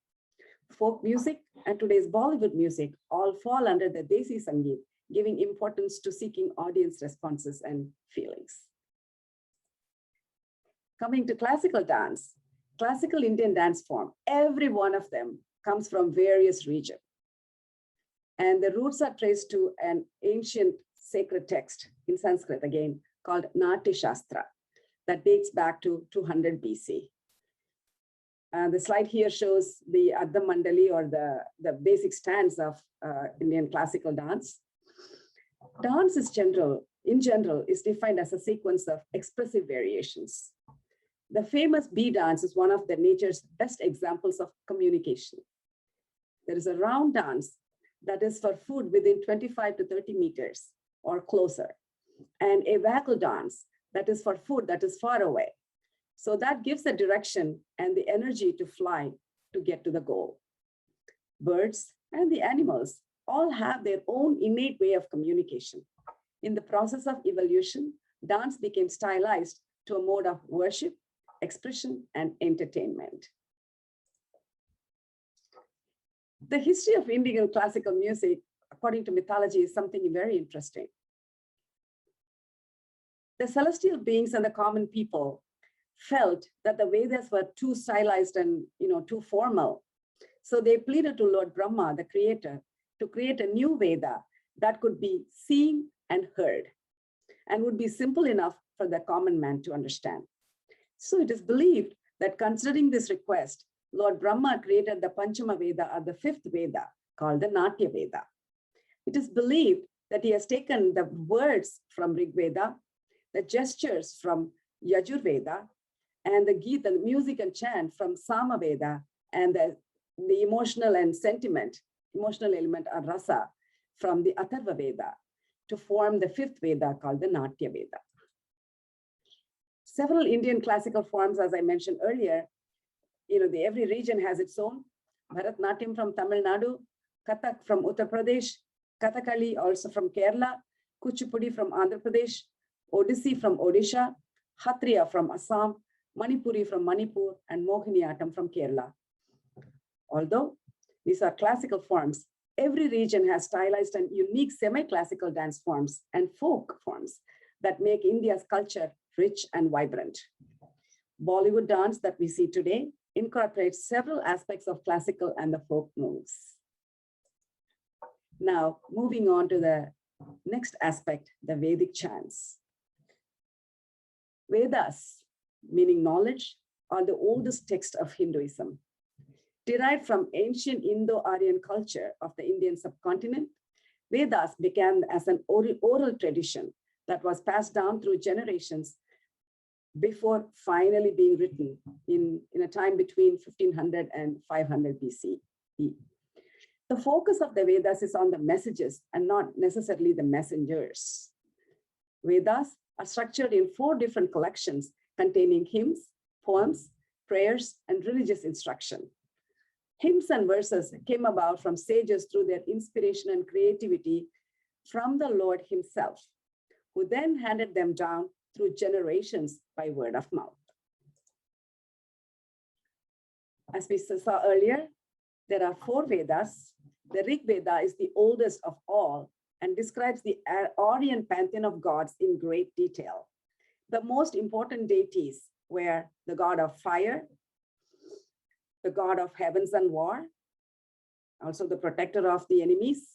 Folk music and today's Bollywood music all fall under the Desi Sangeet, giving importance to seeking audience responses and feelings. Coming to classical dance, classical Indian dance form, every one of them comes from various regions. And the roots are traced to an ancient sacred text in Sanskrit, again, called Natya Shastra, that dates back to 200 BC. The slide here shows the Adda Mandali, or the basic stance of Indian classical dance. Dance in general is defined as a sequence of expressive variations. The famous bee dance is one of the nature's best examples of communication. There is a round dance that is for food within 25 to 30 meters or closer, and a waggle dance that is for food that is far away. So that gives the direction and the energy to fly to get to the goal. Birds and the animals all have their own innate way of communication. In the process of evolution, dance became stylized to a mode of worship, expression, and entertainment. The history of Indian classical music according to mythology, is something very interesting. The celestial beings and the common people felt that the Vedas were too stylized and too formal. So they pleaded to Lord Brahma, the creator, to create a new Veda that could be seen and heard and would be simple enough for the common man to understand. So it is believed that considering this request, Lord Brahma created the Panchama Veda, or the fifth Veda, called the Natya Veda. It is believed that he has taken the words from Rig Veda, the gestures from Yajurveda, and the Gita, the music and chant from Sama Veda, and the emotional and emotional element or rasa from the Atharva Veda to form the fifth Veda called the Natya Veda. Several Indian classical forms, as I mentioned earlier, every region has its own. Bharatnatyam from Tamil Nadu, Kathak from Uttar Pradesh, Kathakali also from Kerala, Kuchipudi from Andhra Pradesh, Odissi from Odisha, Hatriya from Assam, Manipuri from Manipur, and Mohiniyattam from Kerala. Although these are classical forms, every region has stylized and unique semi-classical dance forms and folk forms that make India's culture rich and vibrant. Bollywood dance that we see today incorporates several aspects of classical and the folk moves. Now, moving on to the next aspect, the Vedic chants. Vedas, meaning knowledge, are the oldest text of Hinduism. Derived from ancient Indo-Aryan culture of the Indian subcontinent, Vedas began as an oral tradition that was passed down through generations before finally being written in a time between 1500 and 500 BCE. The focus of the Vedas is on the messages and not necessarily the messengers. Vedas are structured in 4 different collections containing hymns, poems, prayers, and religious instruction. Hymns and verses came about from sages through their inspiration and creativity from the Lord himself, who then handed them down through generations by word of mouth. As we saw earlier, there are 4 Vedas. The Rig Veda is the oldest of all and describes the Aryan pantheon of gods in great detail. The most important deities were the god of fire, the god of heavens and war, also the protector of the enemies,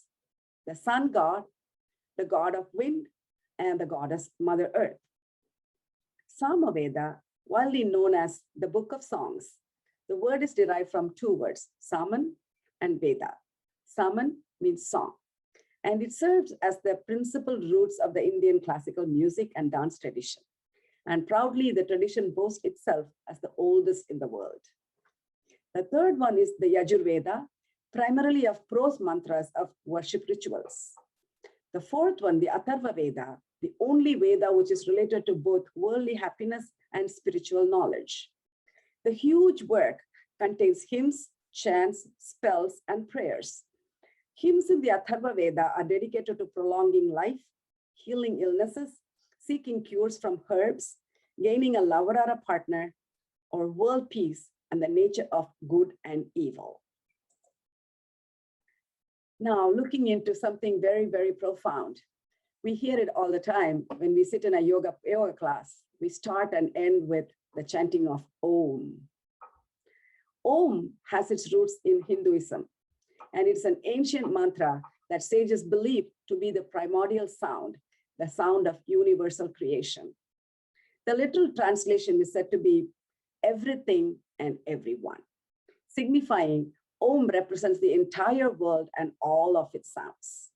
the sun god, the god of wind, and the goddess Mother Earth. Sama Veda, widely known as the Book of Songs, the word is derived from 2 words, Saman and Veda. Saman means song, and it serves as the principal roots of the Indian classical music and dance tradition. And proudly, the tradition boasts itself as the oldest in the world. The third one is the Yajurveda, primarily of prose mantras of worship rituals. The fourth one, the Atharva Veda, the only Veda which is related to both worldly happiness and spiritual knowledge. The huge work contains hymns, chants, spells, and prayers. Hymns in the Atharva Veda are dedicated to prolonging life, healing illnesses, seeking cures from herbs, gaining a lover or a partner, or world peace and the nature of good and evil. Now, looking into something very, very profound. We hear it all the time when we sit in a yoga class. We start and end with the chanting of Om. Om has its roots in Hinduism, and it's an ancient mantra that sages believe to be the primordial sound, the sound of universal creation. The literal translation is said to be everything and everyone, signifying Om represents the entire world and all of its sounds.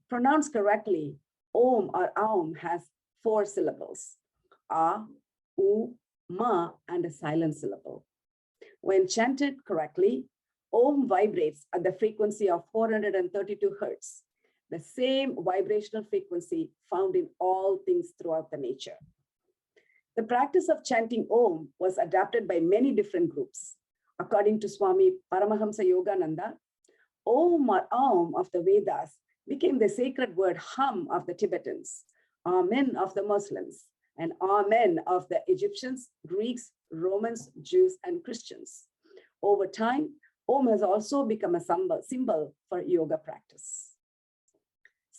Pronounced correctly, Om or Aum has 4 syllables, A, U, Ma, and a silent syllable. When chanted correctly, Om vibrates at the frequency of 432 Hertz, the same vibrational frequency found in all things throughout the nature. The practice of chanting Om was adapted by many different groups. According to Swami Paramahamsa Yogananda, Om or Aum of the Vedas became the sacred word Hum of the Tibetans, Amen of the Muslims, and Amen of the Egyptians, Greeks, Romans, Jews, and Christians. Over time, Om has also become a symbol for yoga practice.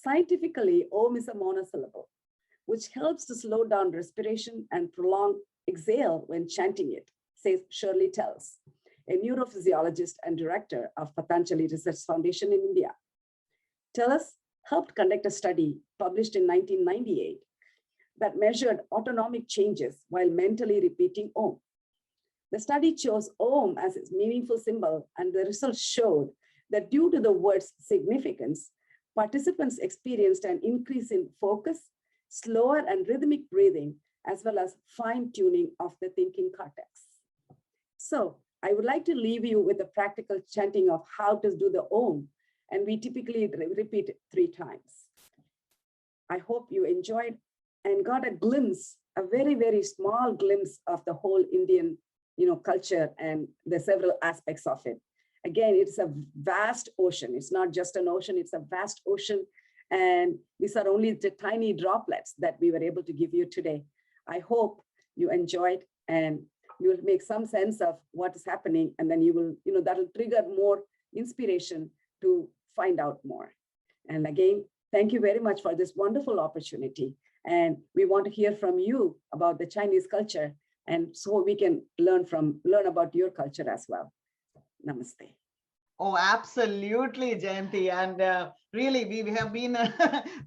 Scientifically, Om is a monosyllable, which helps to slow down respiration and prolong exhale when chanting it, says Shirley Tells, a neurophysiologist and director of Patanjali Research Foundation in India. Tells helped conduct a study published in 1998 that measured autonomic changes while mentally repeating Om. The study chose Om as its meaningful symbol, and the results showed that due to the word's significance, participants experienced an increase in focus, slower and rhythmic breathing, as well as fine-tuning of the thinking cortex. So I would like to leave you with a practical chanting of how to do the Om, and we typically repeat it 3 times. I hope you enjoyed and got a glimpse, a very, very small glimpse of the whole Indian culture and the several aspects of it. Again, it's a vast ocean. It's not just an ocean, it's a vast ocean. And these are only the tiny droplets that we were able to give you today. I hope you enjoyed and you'll make some sense of what is happening. And then you will, that'll trigger more inspiration to find out more. And again, thank you very much for this wonderful opportunity. And we want to hear from you about the Chinese culture, and so we can learn about your culture as well. Namaste. Oh, absolutely, Jayanti. And really, we have been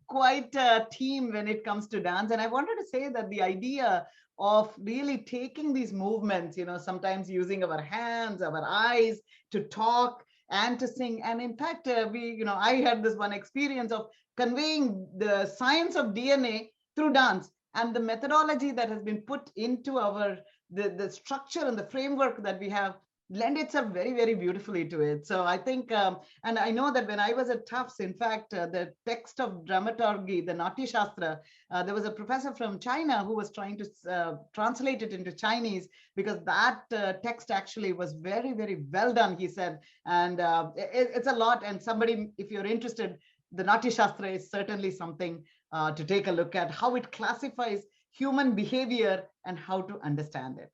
quite a team when it comes to dance. And I wanted to say that the idea of really taking these movements, sometimes using our hands, our eyes to talk and to sing. And in fact, I had this one experience of conveying the science of DNA through dance, and the methodology that has been put into the structure and the framework that we have lend itself very, very beautifully to it. So I think, and I know that when I was at Tufts, in fact, the text of dramaturgy, the Natya Shastra, there was a professor from China who was trying to translate it into Chinese, because that text actually was very, very well done, he said. And it's a lot. And somebody, if you're interested, the Natya Shastra is certainly something to take a look at, how it classifies human behavior and how to understand it.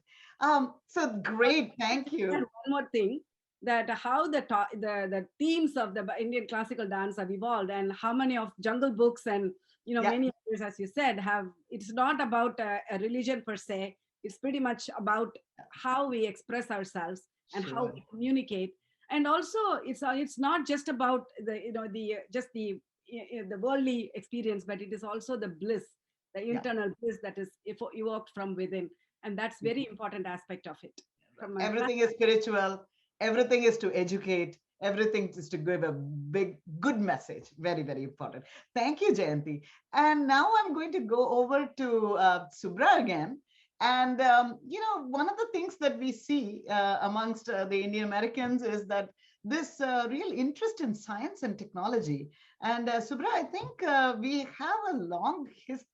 So great, thank you. And one more thing, that how the themes of the Indian classical dance have evolved, and how many of Jungle Books and many others, as you said, it's not about a religion per se. It's pretty much about how we express ourselves and how we communicate. And also, it's not just about the worldly experience, but it is also the bliss, the internal bliss that is evoked from within. And that's very important aspect of it. Everything is spiritual. Everything is to educate. Everything is to give a good message. Very, very important. Thank you, Jayanti. And now I'm going to go over to Subra again. And, one of the things that we see amongst the Indian Americans is that this real interest in science and technology. And Subra, I think we have a long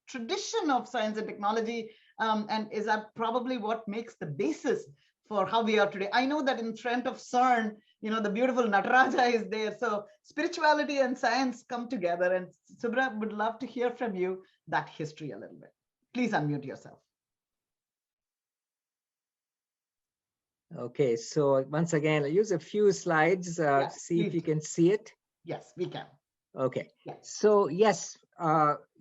tradition of science and technology, and is that probably what makes the basis for how we are today. I know that in front of CERN, the beautiful Nataraja is there. So spirituality and science come together. And Subra, would love to hear from you that history a little bit. Please unmute yourself. Okay, so once again, I'll use a few slides to see if you can see it. Yes, we can. Okay, yes. So yes,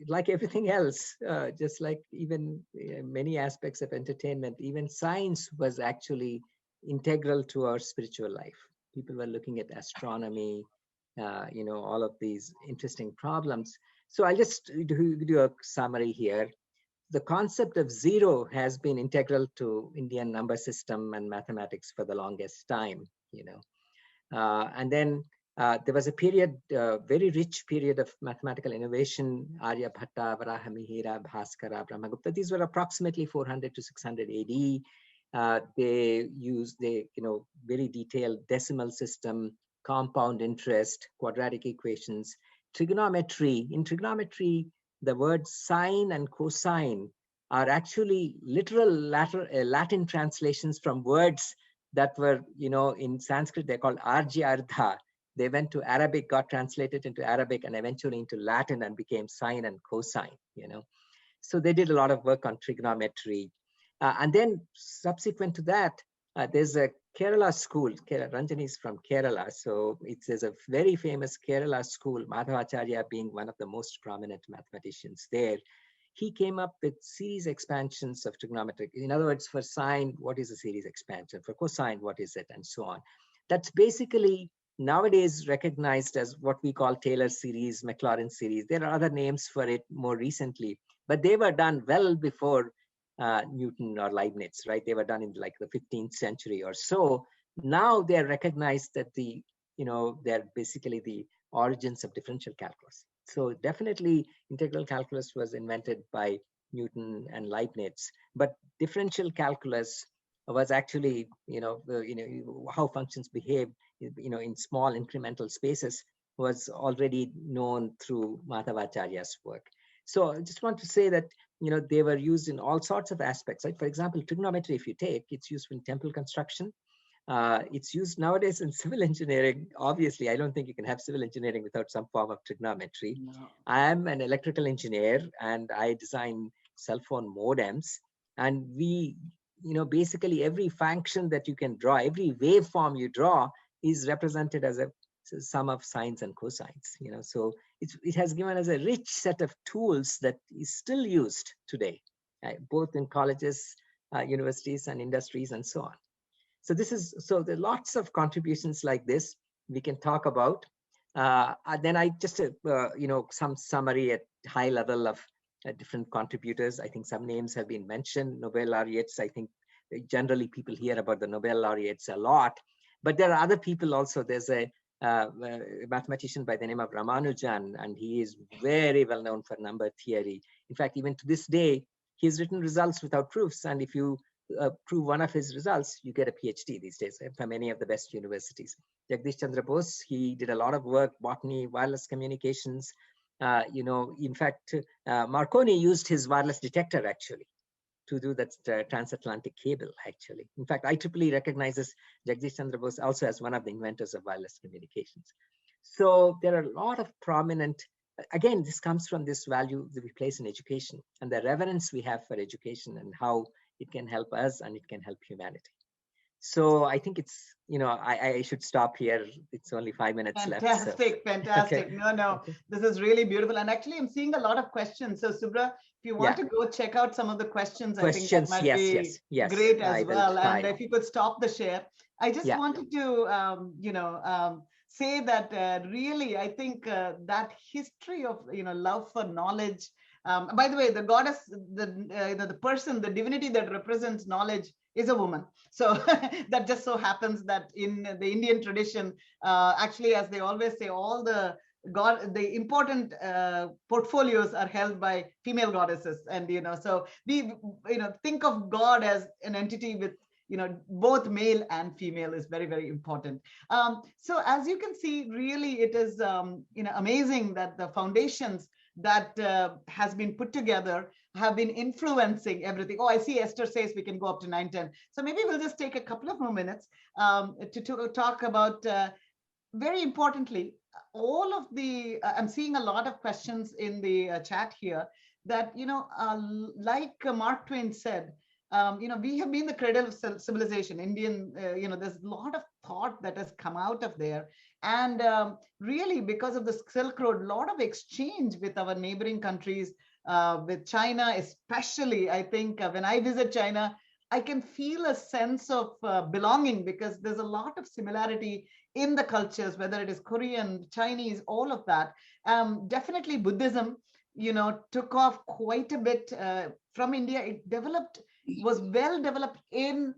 like everything else, just like even many aspects of entertainment, even science was actually integral to our spiritual life. People were looking at astronomy, all of these interesting problems. So I'll just do a summary here. The concept of zero has been integral to Indian number system and mathematics for the longest time, and then there was a period, very rich period of mathematical innovation. Aryabhatta, Varahamihira, Bhaskara, Brahmagupta. These were approximately 400 to 600 AD. They used very detailed decimal system, compound interest, quadratic equations, trigonometry. In trigonometry, the words sine and cosine are actually literal Latin translations from words that were, in Sanskrit, they're called arjyardha. They went to Arabic, got translated into Arabic, and eventually into Latin and became sine and cosine, So they did a lot of work on trigonometry. And then subsequent to that, there's a Kerala school. Ranjani is from Kerala, so there's a very famous Kerala school, Madhavacharya being one of the most prominent mathematicians there. He came up with series expansions of trigonometric. In other words, for sine, what is a series expansion? For cosine, what is it? And so on. That's basically nowadays recognized as what we call Taylor series, Maclaurin series. There are other names for it more recently, but they were done well before Newton or Leibniz, right? They were done in like the 15th century or so. Now they're recognized that they're basically the origins of differential calculus. So definitely integral calculus was invented by Newton and Leibniz, but differential calculus was actually, how functions behave, in small incremental spaces was already known through Madhavacharya's work. So I just want to say that, they were used in all sorts of aspects, right? For example, trigonometry, if you take, it's used in temple construction. It's used nowadays in civil engineering. Obviously, I don't think you can have civil engineering without some form of trigonometry. No. I am an electrical engineer and I design cell phone modems. And we, basically every function that you can draw, every waveform you draw is represented as a sum of sines and cosines, so it has given us a rich set of tools that is still used today, both in colleges, universities and industries and so on. So there are lots of contributions like this we can talk about. Then I just, some summary at high level of different contributors. I think some names have been mentioned. Nobel Laureates, I think generally people hear about the Nobel Laureates a lot, but there are other people also. There's a mathematician by the name of Ramanujan, and he is very well known for number theory. In fact, even to this day, he's written results without proofs. And if you prove one of his results, you get a PhD these days from any of the best universities. Jagdish Chandra Bose, he did a lot of work, botany, wireless communications. In fact, Marconi used his wireless detector actually to do that transatlantic cable, actually. In fact, IEEE recognizes Jagdish Chandra Bose also as one of the inventors of wireless communications. So there are a lot of prominent, again, this comes from this value that we place in education and the reverence we have for education and how it can help us and it can help humanity. So I think it's, I should stop here. It's only 5 minutes left. Fantastic. Okay. No. Okay. This is really beautiful. And actually, I'm seeing a lot of questions. So Subra, if you want to go check out some of the questions, I think that might be great as well. And if you could stop the share. I just wanted to, say that really, I think that history of, love for knowledge. By the way, the goddess, the person, the divinity that represents knowledge is a woman. So that just so happens that in the Indian tradition, actually, as they always say, all the important portfolios are held by female goddesses. And, so we, think of God as an entity with, both male and female is very, very important. So as you can see, really, it is, amazing that the foundations that has been put together have been influencing everything. Oh, I see Esther says we can go up to 9:10. So maybe we'll just take a couple of more minutes to talk about, very importantly, all of the, I'm seeing a lot of questions in the chat here that, like Mark Twain said, we have been the cradle of civilization. Indian, there's a lot of thought that has come out of there. And really, because of the Silk Road, a lot of exchange with our neighboring countries, with China, especially. I think when I visit China, I can feel a sense of belonging because there's a lot of similarity in the cultures, whether it is Korean, Chinese, all of that. Definitely Buddhism, took off quite a bit from India. It was well developed in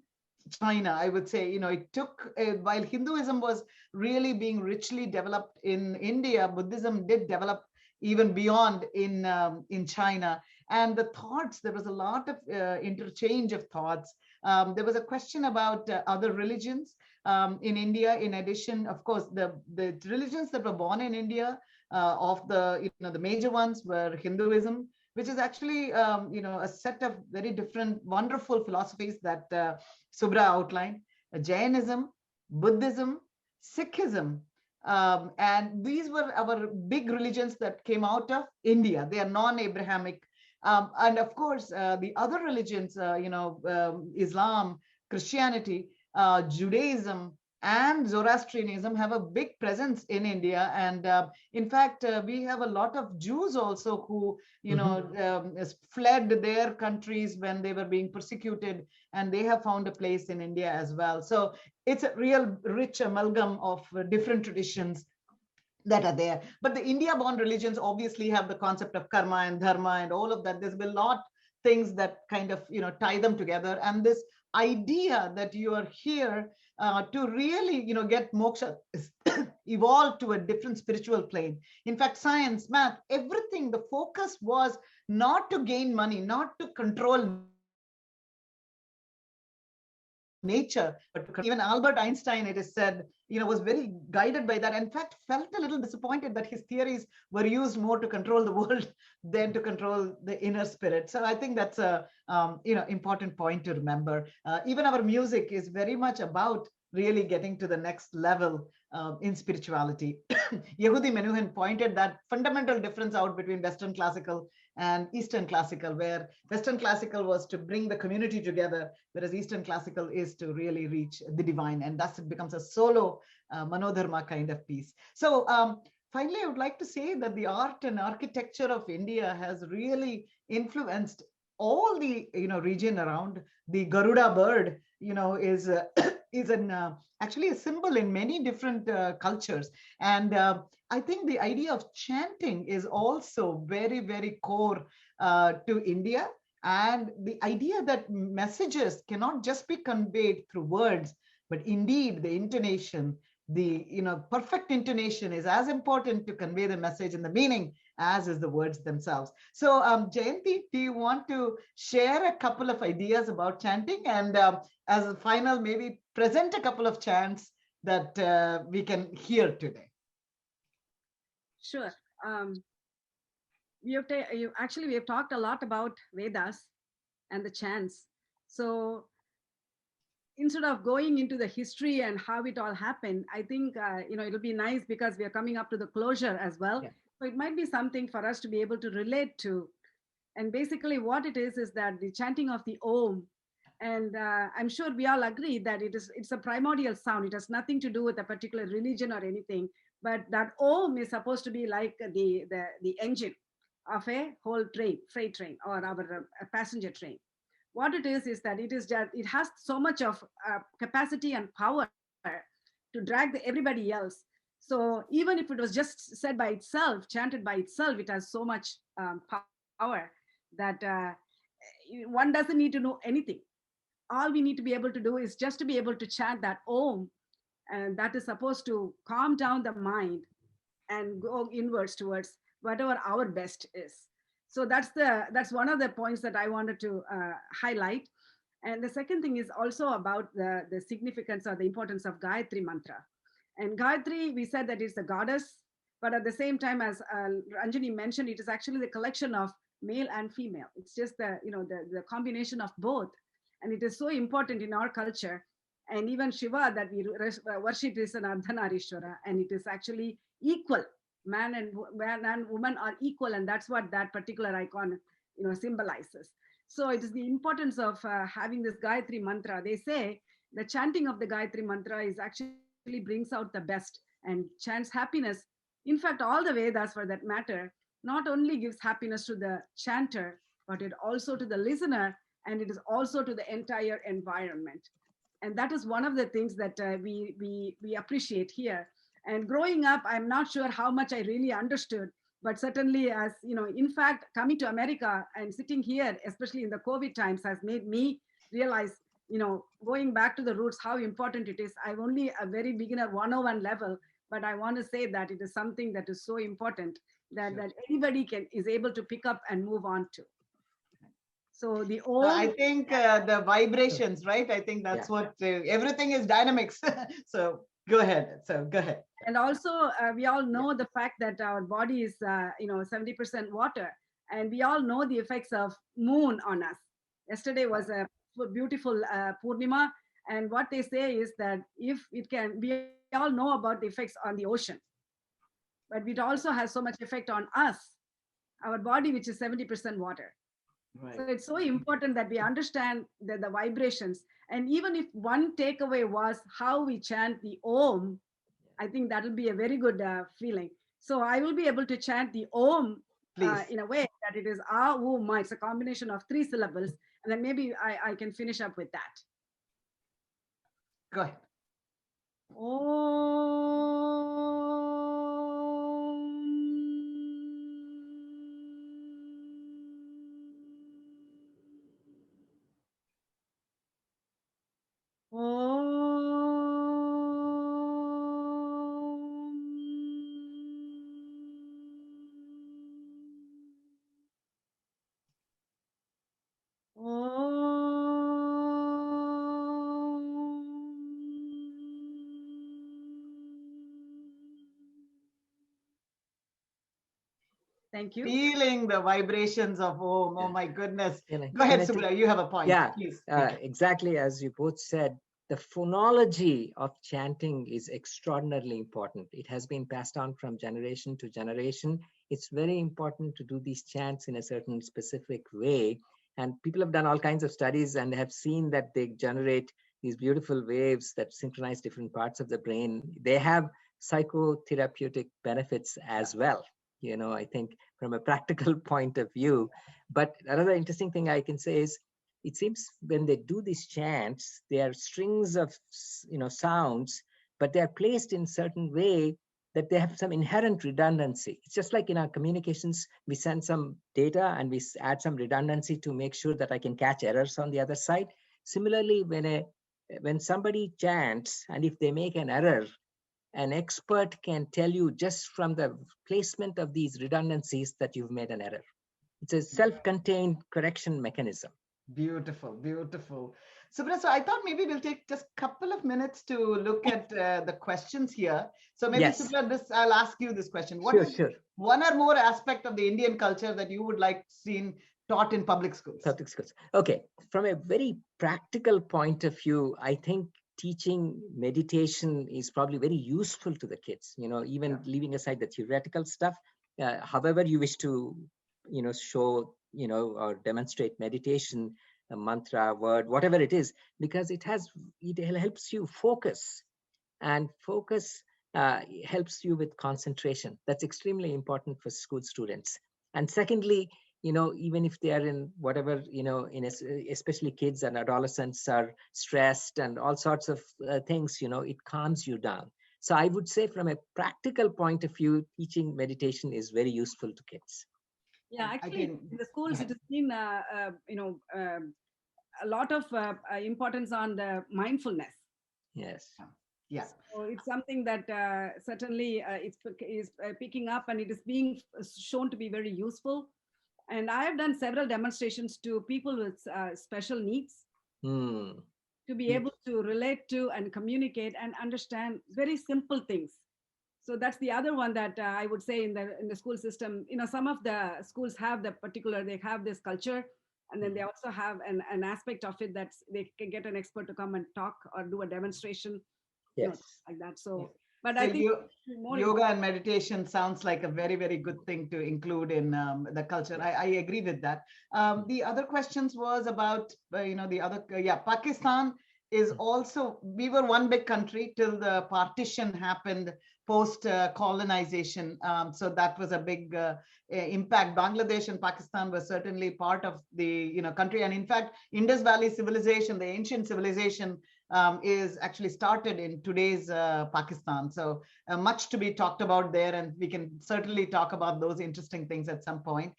China, I would say. It took, while Hinduism was really being richly developed in India, Buddhism did develop even beyond in China. And the thoughts, there was a lot of interchange of thoughts. There was a question about other religions in India. In addition, of course, the religions that were born in India, of the the major ones were Hinduism, which is actually a set of very different, wonderful philosophies that Subra outlined. Jainism, Buddhism, Sikhism. And these were our big religions that came out of India. They are non-Abrahamic. And of course, the other religions, Islam, Christianity, Judaism and Zoroastrianism have a big presence in India. And in fact, we have a lot of Jews also who, fled their countries when they were being persecuted, and they have found a place in India as well. So it's a real rich amalgam of different traditions that are there. But the India-born religions obviously have the concept of karma and dharma and all of that. There's been a lot things that kind of tie them together. And this idea that you are here to really get moksha evolved to a different spiritual plane. In fact, science, math, everything, the focus was not to gain money, not to control nature, but even Albert Einstein, it is said, was very guided by that. In fact, felt a little disappointed that his theories were used more to control the world than to control the inner spirit. So I think that's a important point to remember. Even our music is very much about really getting to the next level in spirituality. Yehudi Menuhin pointed that fundamental difference out between Western classical and Eastern classical, where Western classical was to bring the community together, whereas Eastern classical is to really reach the divine, and thus it becomes a solo manodharma kind of piece. So finally, I would like to say that the art and architecture of India has really influenced all the region around. The Garuda bird, is actually a symbol in many different cultures, and I think the idea of chanting is also very, very core to India, and the idea that messages cannot just be conveyed through words, but indeed the intonation, the perfect intonation is as important to convey the message and the meaning as is the words themselves. So Jayanti, do you want to share a couple of ideas about chanting, and as a final, maybe present a couple of chants that we can hear today? Sure. We have talked a lot about Vedas and the chants. So instead of going into the history and how it all happened, I think it'll be nice because we are coming up to the closure as well. Yeah. So it might be something for us to be able to relate to. And basically what it is that the chanting of the Om, and I'm sure we all agree that it's a primordial sound. It has nothing to do with a particular religion or anything, but that Om is supposed to be like the engine of a whole train, freight train, or our passenger train. What it is that it has so much of capacity and power to drag everybody else. So even if it was just said by itself, chanted by itself, it has so much power that one doesn't need to know anything. All we need to be able to do is just to be able to chant that Om, and that is supposed to calm down the mind and go inwards towards whatever our best is. So that's one of the points that I wanted to highlight. And the second thing is also about the significance or the importance of Gayatri mantra. And Gayatri, we said that it's a goddess, but at the same time, as Ranjani mentioned, it is actually the collection of male and female. It's just the combination of both. And it is so important in our culture. And even Shiva that we worship is an Ardhanarishwara, and it is actually equal. Man and woman are equal, and that's what that particular icon symbolizes. So it is the importance of having this Gayatri mantra. They say the chanting of the Gayatri mantra is actually brings out the best and chants happiness. In fact, all the Vedas, for that matter, not only gives happiness to the chanter, but it also to the listener, and it is also to the entire environment. And that is one of the things that we appreciate here. And growing up, I'm not sure how much I really understood, but certainly as, in fact, coming to America and sitting here, especially in the COVID times, has made me realize, going back to the roots, how important it is. I'm only a very beginner 101 level, but I want to say that it is something that is so important that anybody is able to pick up and move on to. So the old, I think the vibrations, right? I think that's what everything is dynamics. So go ahead. And also, we all know the fact that our body is, 70% water, and we all know the effects of moon on us. Yesterday was a beautiful Purnima, and what they say is that if it can, we all know about the effects on the ocean, but it also has so much effect on us, our body, which is 70% water. So it's so important that we understand the vibrations. And even if one takeaway was how we chant the Om, I think that'll be a very good feeling. So I will be able to chant the Om in a way that it is Ah, Om, Ma. It's a combination of 3 syllables. And then maybe I can finish up with that. Go ahead. Thank you. Feeling the vibrations of Om. Oh my goodness. Go ahead, can I Subra. You have a point. Yeah, Please. exactly as you both said. The phonology of chanting is extraordinarily important. It has been passed on from generation to generation. It's very important to do these chants in a certain specific way. And people have done all kinds of studies and have seen that they generate these beautiful waves that synchronize different parts of the brain. They have psychotherapeutic benefits as well, you know, I think from a practical point of view. But another interesting thing I can say is, it seems when they do these chants, they are strings of, you know, sounds, but they are placed in certain way that they have some inherent redundancy. It's just like in our communications, we send some data and we add some redundancy to make sure that I can catch errors on the other side. Similarly, when somebody chants and if they make an error, an expert can tell you just from the placement of these redundancies that you've made an error. It's a self-contained correction mechanism. Beautiful, beautiful. Subra, so I thought maybe we'll take just a couple of minutes to look at the questions here. So maybe Yes. Subra, I'll ask you this question. What is one or more aspect of the Indian culture that you would like seen taught in public schools? Public schools. Okay. From a very practical point of view, I think teaching meditation is probably very useful to the kids, you know, even leaving aside the theoretical stuff, however you wish to, you know, show, you know, or demonstrate meditation, a mantra, word, whatever it is, because it helps you focus, and focus helps you with concentration. That's extremely important for school students. And secondly, you know, even if they are in whatever, you know, especially kids and adolescents are stressed and all sorts of things, you know, it calms you down. So I would say from a practical point of view, teaching meditation is very useful to kids. Yeah, actually, in the schools, it has been, you know, a lot of importance on the mindfulness. Yes. Yes. So it's something that certainly is picking up, and it is being shown to be very useful. And I have done several demonstrations to people with special needs to be able to relate to and communicate and understand very simple things. So that's the other one that I would say in the school system. You know, some of the schools have they have this culture, and then they also have an aspect of it that they can get an expert to come and talk or do a demonstration, yes, you know, like that. So, but so I think yoga and meditation sounds like a very, very good thing to include in the culture. I agree with that. The other questions was about, you know, the other, Pakistan is also, we were one big country till the partition happened post colonization. So that was a big impact. Bangladesh and Pakistan were certainly part of the, you know, country. And in fact, Indus Valley civilization, the ancient civilization, is actually started in today's Pakistan. So much to be talked about there, and we can certainly talk about those interesting things at some point.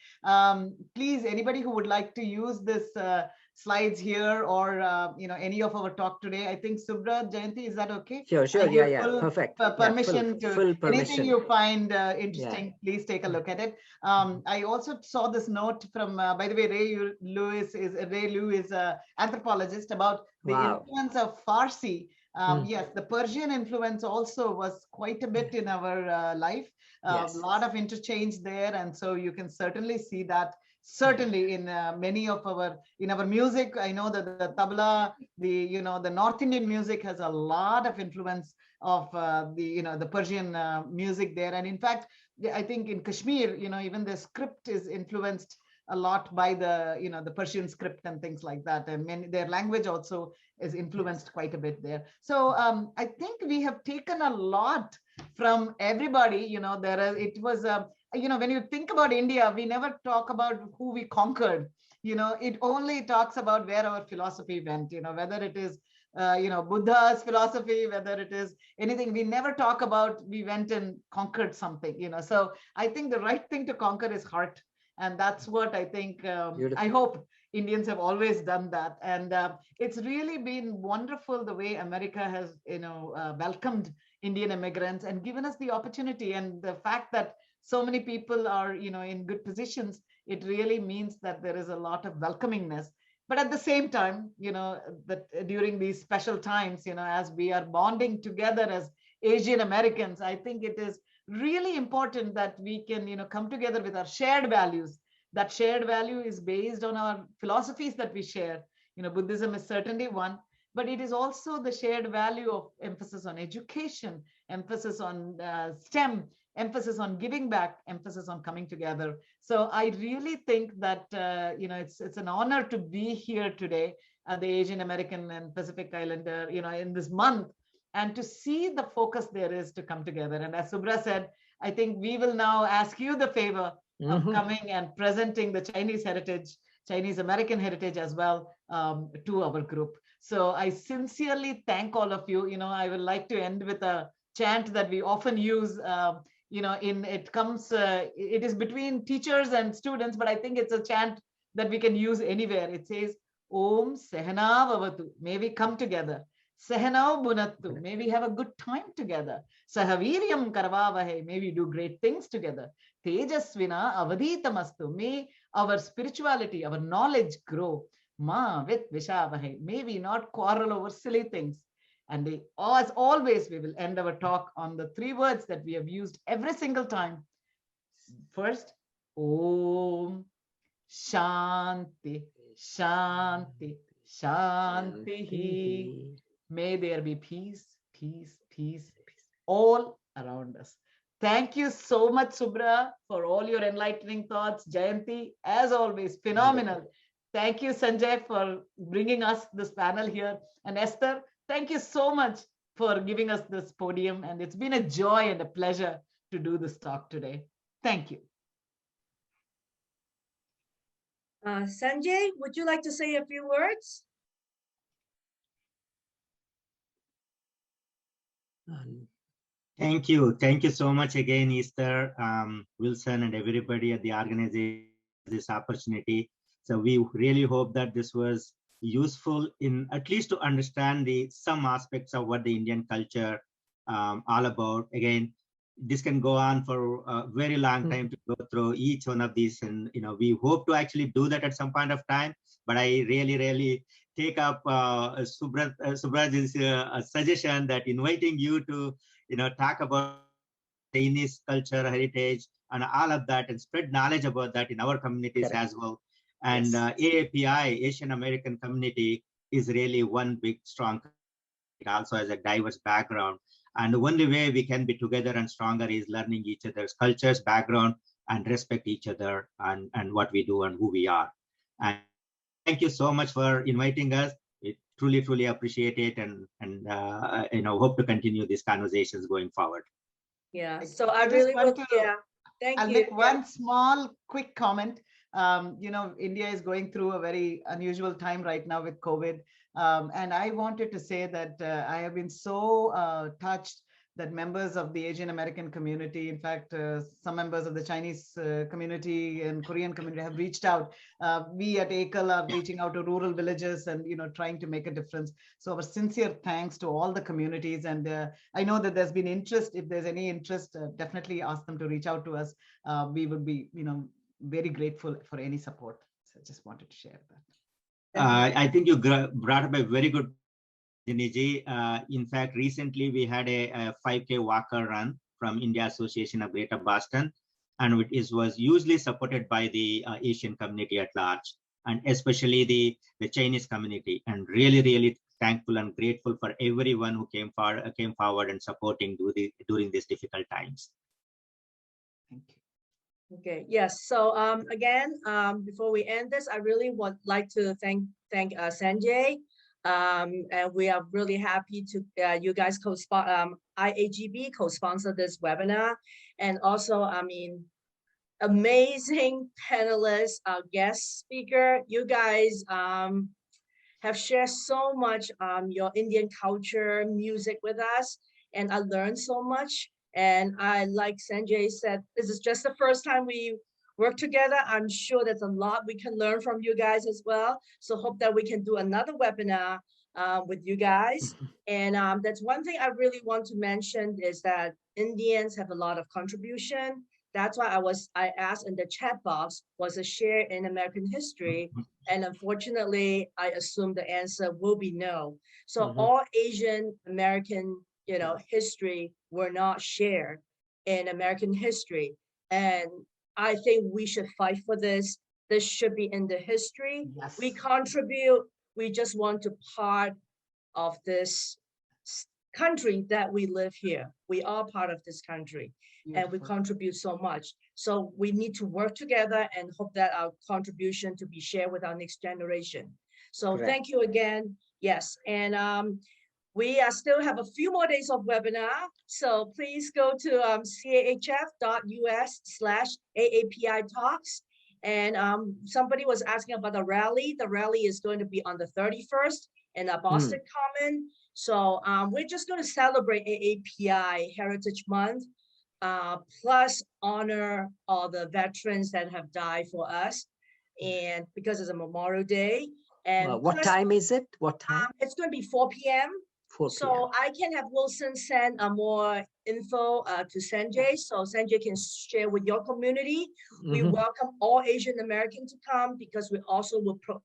Please, anybody who would like to use this slides here or you know, any of our talk today, I think Subra, Jayanti, is that okay? Sure, yeah, perfect. Permission full permission. Anything you find interesting, please take a look at it. I also saw this note from, by the way, Ray Lou is an anthropologist, about the influence of Farsi. Yes, the Persian influence also was quite a bit in our life. A lot of interchange there, and so you can certainly see that. Certainly in many of our music. I know that the tabla, the North Indian music has a lot of influence of the Persian music there. And in fact, I think in Kashmir, even the script is influenced a lot by the, the Persian script and things like that. And their language also is influenced quite a bit there. So I think we have taken a lot from everybody. When you think about India, we never talk about who we conquered. It only talks about where our philosophy went, whether it is Buddha's philosophy, whether it is anything. We never talk about we went and conquered something, so I think the right thing to conquer is heart. And that's what I think, I hope Indians have always done that. And it's really been wonderful the way America has, welcomed Indian immigrants and given us the opportunity. And the fact that so many people are, in good positions, it really means that there is a lot of welcomingness. But at the same time, that during these special times, as we are bonding together as Asian Americans, I think it is really important that we can, come together with our shared values. That shared value is based on our philosophies that we share. Buddhism is certainly one, but it is also the shared value of emphasis on education, emphasis on STEM, emphasis on giving back, emphasis on coming together. So I really think that it's an honor to be here today at the Asian American and Pacific Islander, in this month, and to see the focus there is to come together. And as Subra said, I think we will now ask you the favor of coming and presenting the Chinese heritage, Chinese American heritage as well, to our group. So I sincerely thank all of you. I would like to end with a chant that we often use. It is between teachers and students, but I think it's a chant that we can use anywhere. It says, Om Sehana Vavatu, may we come together. Sehanao Bunattu, may we have a good time together. Sahaviryam Karvavahe, may we do great things together. Tejasvina Avaditamastu, may our spirituality, our knowledge grow. Ma Vit Vishavahe, may we not quarrel over silly things. And as always, we will end our talk on the 3 words that we have used every single time. First, Om Shanti, Shanti, Shanti. May there be peace, peace, peace all around us. Thank you so much, Subra, for all your enlightening thoughts. Jayanti, as always, phenomenal. Thank you, Sanjay, for bringing us this panel here. And Esther, thank you so much for giving us this podium. And it's been a joy and a pleasure to do this talk today. Thank you. Sanjay, would you like to say a few words? Thank you. Thank you so much again, Esther, Wilson, and everybody at the organization for this opportunity. So we really hope that this was useful in at least to understand some aspects of what the Indian culture all about. Again, this can go on for a very long time to go through each one of these, and we hope to actually do that at some point of time. But I really take up Subra's suggestion that inviting you to talk about Chinese culture, heritage, and all of that, and spread knowledge about that in our communities as well. And AAPI, Asian American Community, is really one big, strong. It also has a diverse background. And the only way we can be together and stronger is learning each other's cultures, background, and respect each other and what we do and who we are. And thank you so much for inviting us. We truly appreciate it, and hope to continue these conversations going forward. Yeah. So I really want to. Yeah. Thank you. I'll make one small quick comment. India is going through a very unusual time right now with COVID. And I wanted to say that I have been so touched that members of the Asian American community, in fact, some members of the Chinese community and Korean community have reached out. We at AAPI are reaching out to rural villages and, trying to make a difference. So our sincere thanks to all the communities. And I know that there's been interest. If there's any interest, definitely ask them to reach out to us. We would be, very grateful for any support. So I just wanted to share that. I think you brought up a very good Niji. In fact, recently we had a 5K walker run from India Association of Greater Boston, and it was usually supported by the Asian community at large, and especially the Chinese community. And really thankful and grateful for everyone who came forward and supporting during these difficult times. Thank you. Okay, yes. So again, before we end this, I really would like to thank Sanjay. And we are really happy to you guys IAGB co-sponsor this webinar. And also, I mean, amazing panelists, guest speaker. You guys have shared so much your Indian culture, music with us, and I learned so much. And I, like Sanjay said, this is just the first time we work together. I'm sure there's a lot we can learn from you guys as well. So hope that we can do another webinar with you guys. And that's one thing I really want to mention is that Indians have a lot of contribution. That's why I asked in the chat box, was a share in American history? And unfortunately, I assume the answer will be no. So all Asian American, history were not shared in American history. And I think we should fight for this. This should be in the history. Yes. We contribute. We just want to part of this country that we live here. We are part of this country. Beautiful. And we contribute so much. So we need to work together and hope that our contribution to be shared with our next generation. So Correct. Thank you again. Yes, and we still have a few more days of webinar. So please go to cahf.us/AAPI talks. And somebody was asking about the rally. The rally is going to be on the 31st in Boston Common. So we're just going to celebrate AAPI Heritage Month, plus honor all the veterans that have died for us. And because it's a Memorial Day. And what time is it? What time? It's going to be 4 p.m. 4 So I can have Wilson send more info to Sanjay, so Sanjay can share with your community. We welcome all Asian Americans to come because we also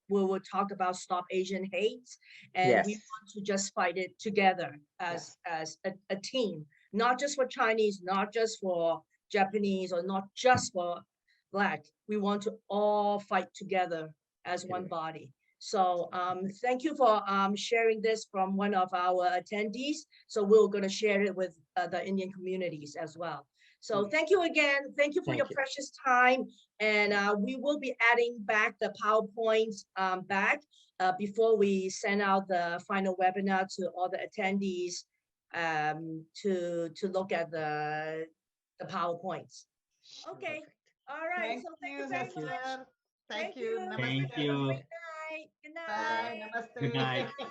will talk about Stop Asian Hate, and we want to just fight it together as a team, not just for Chinese, not just for Japanese, or not just for Black. We want to all fight together as one body. So thank you for sharing this from one of our attendees. So we're going to share it with the Indian communities as well. So thank you again. Thank you for your precious time. And we will be adding back the PowerPoints before we send out the final webinar to all the attendees to look at the PowerPoints. Okay. All right. Thank so thank you you very much. Thank you. Thank you. Thank you. Good night. Good night. Bye. Namaste. Good night. Bye.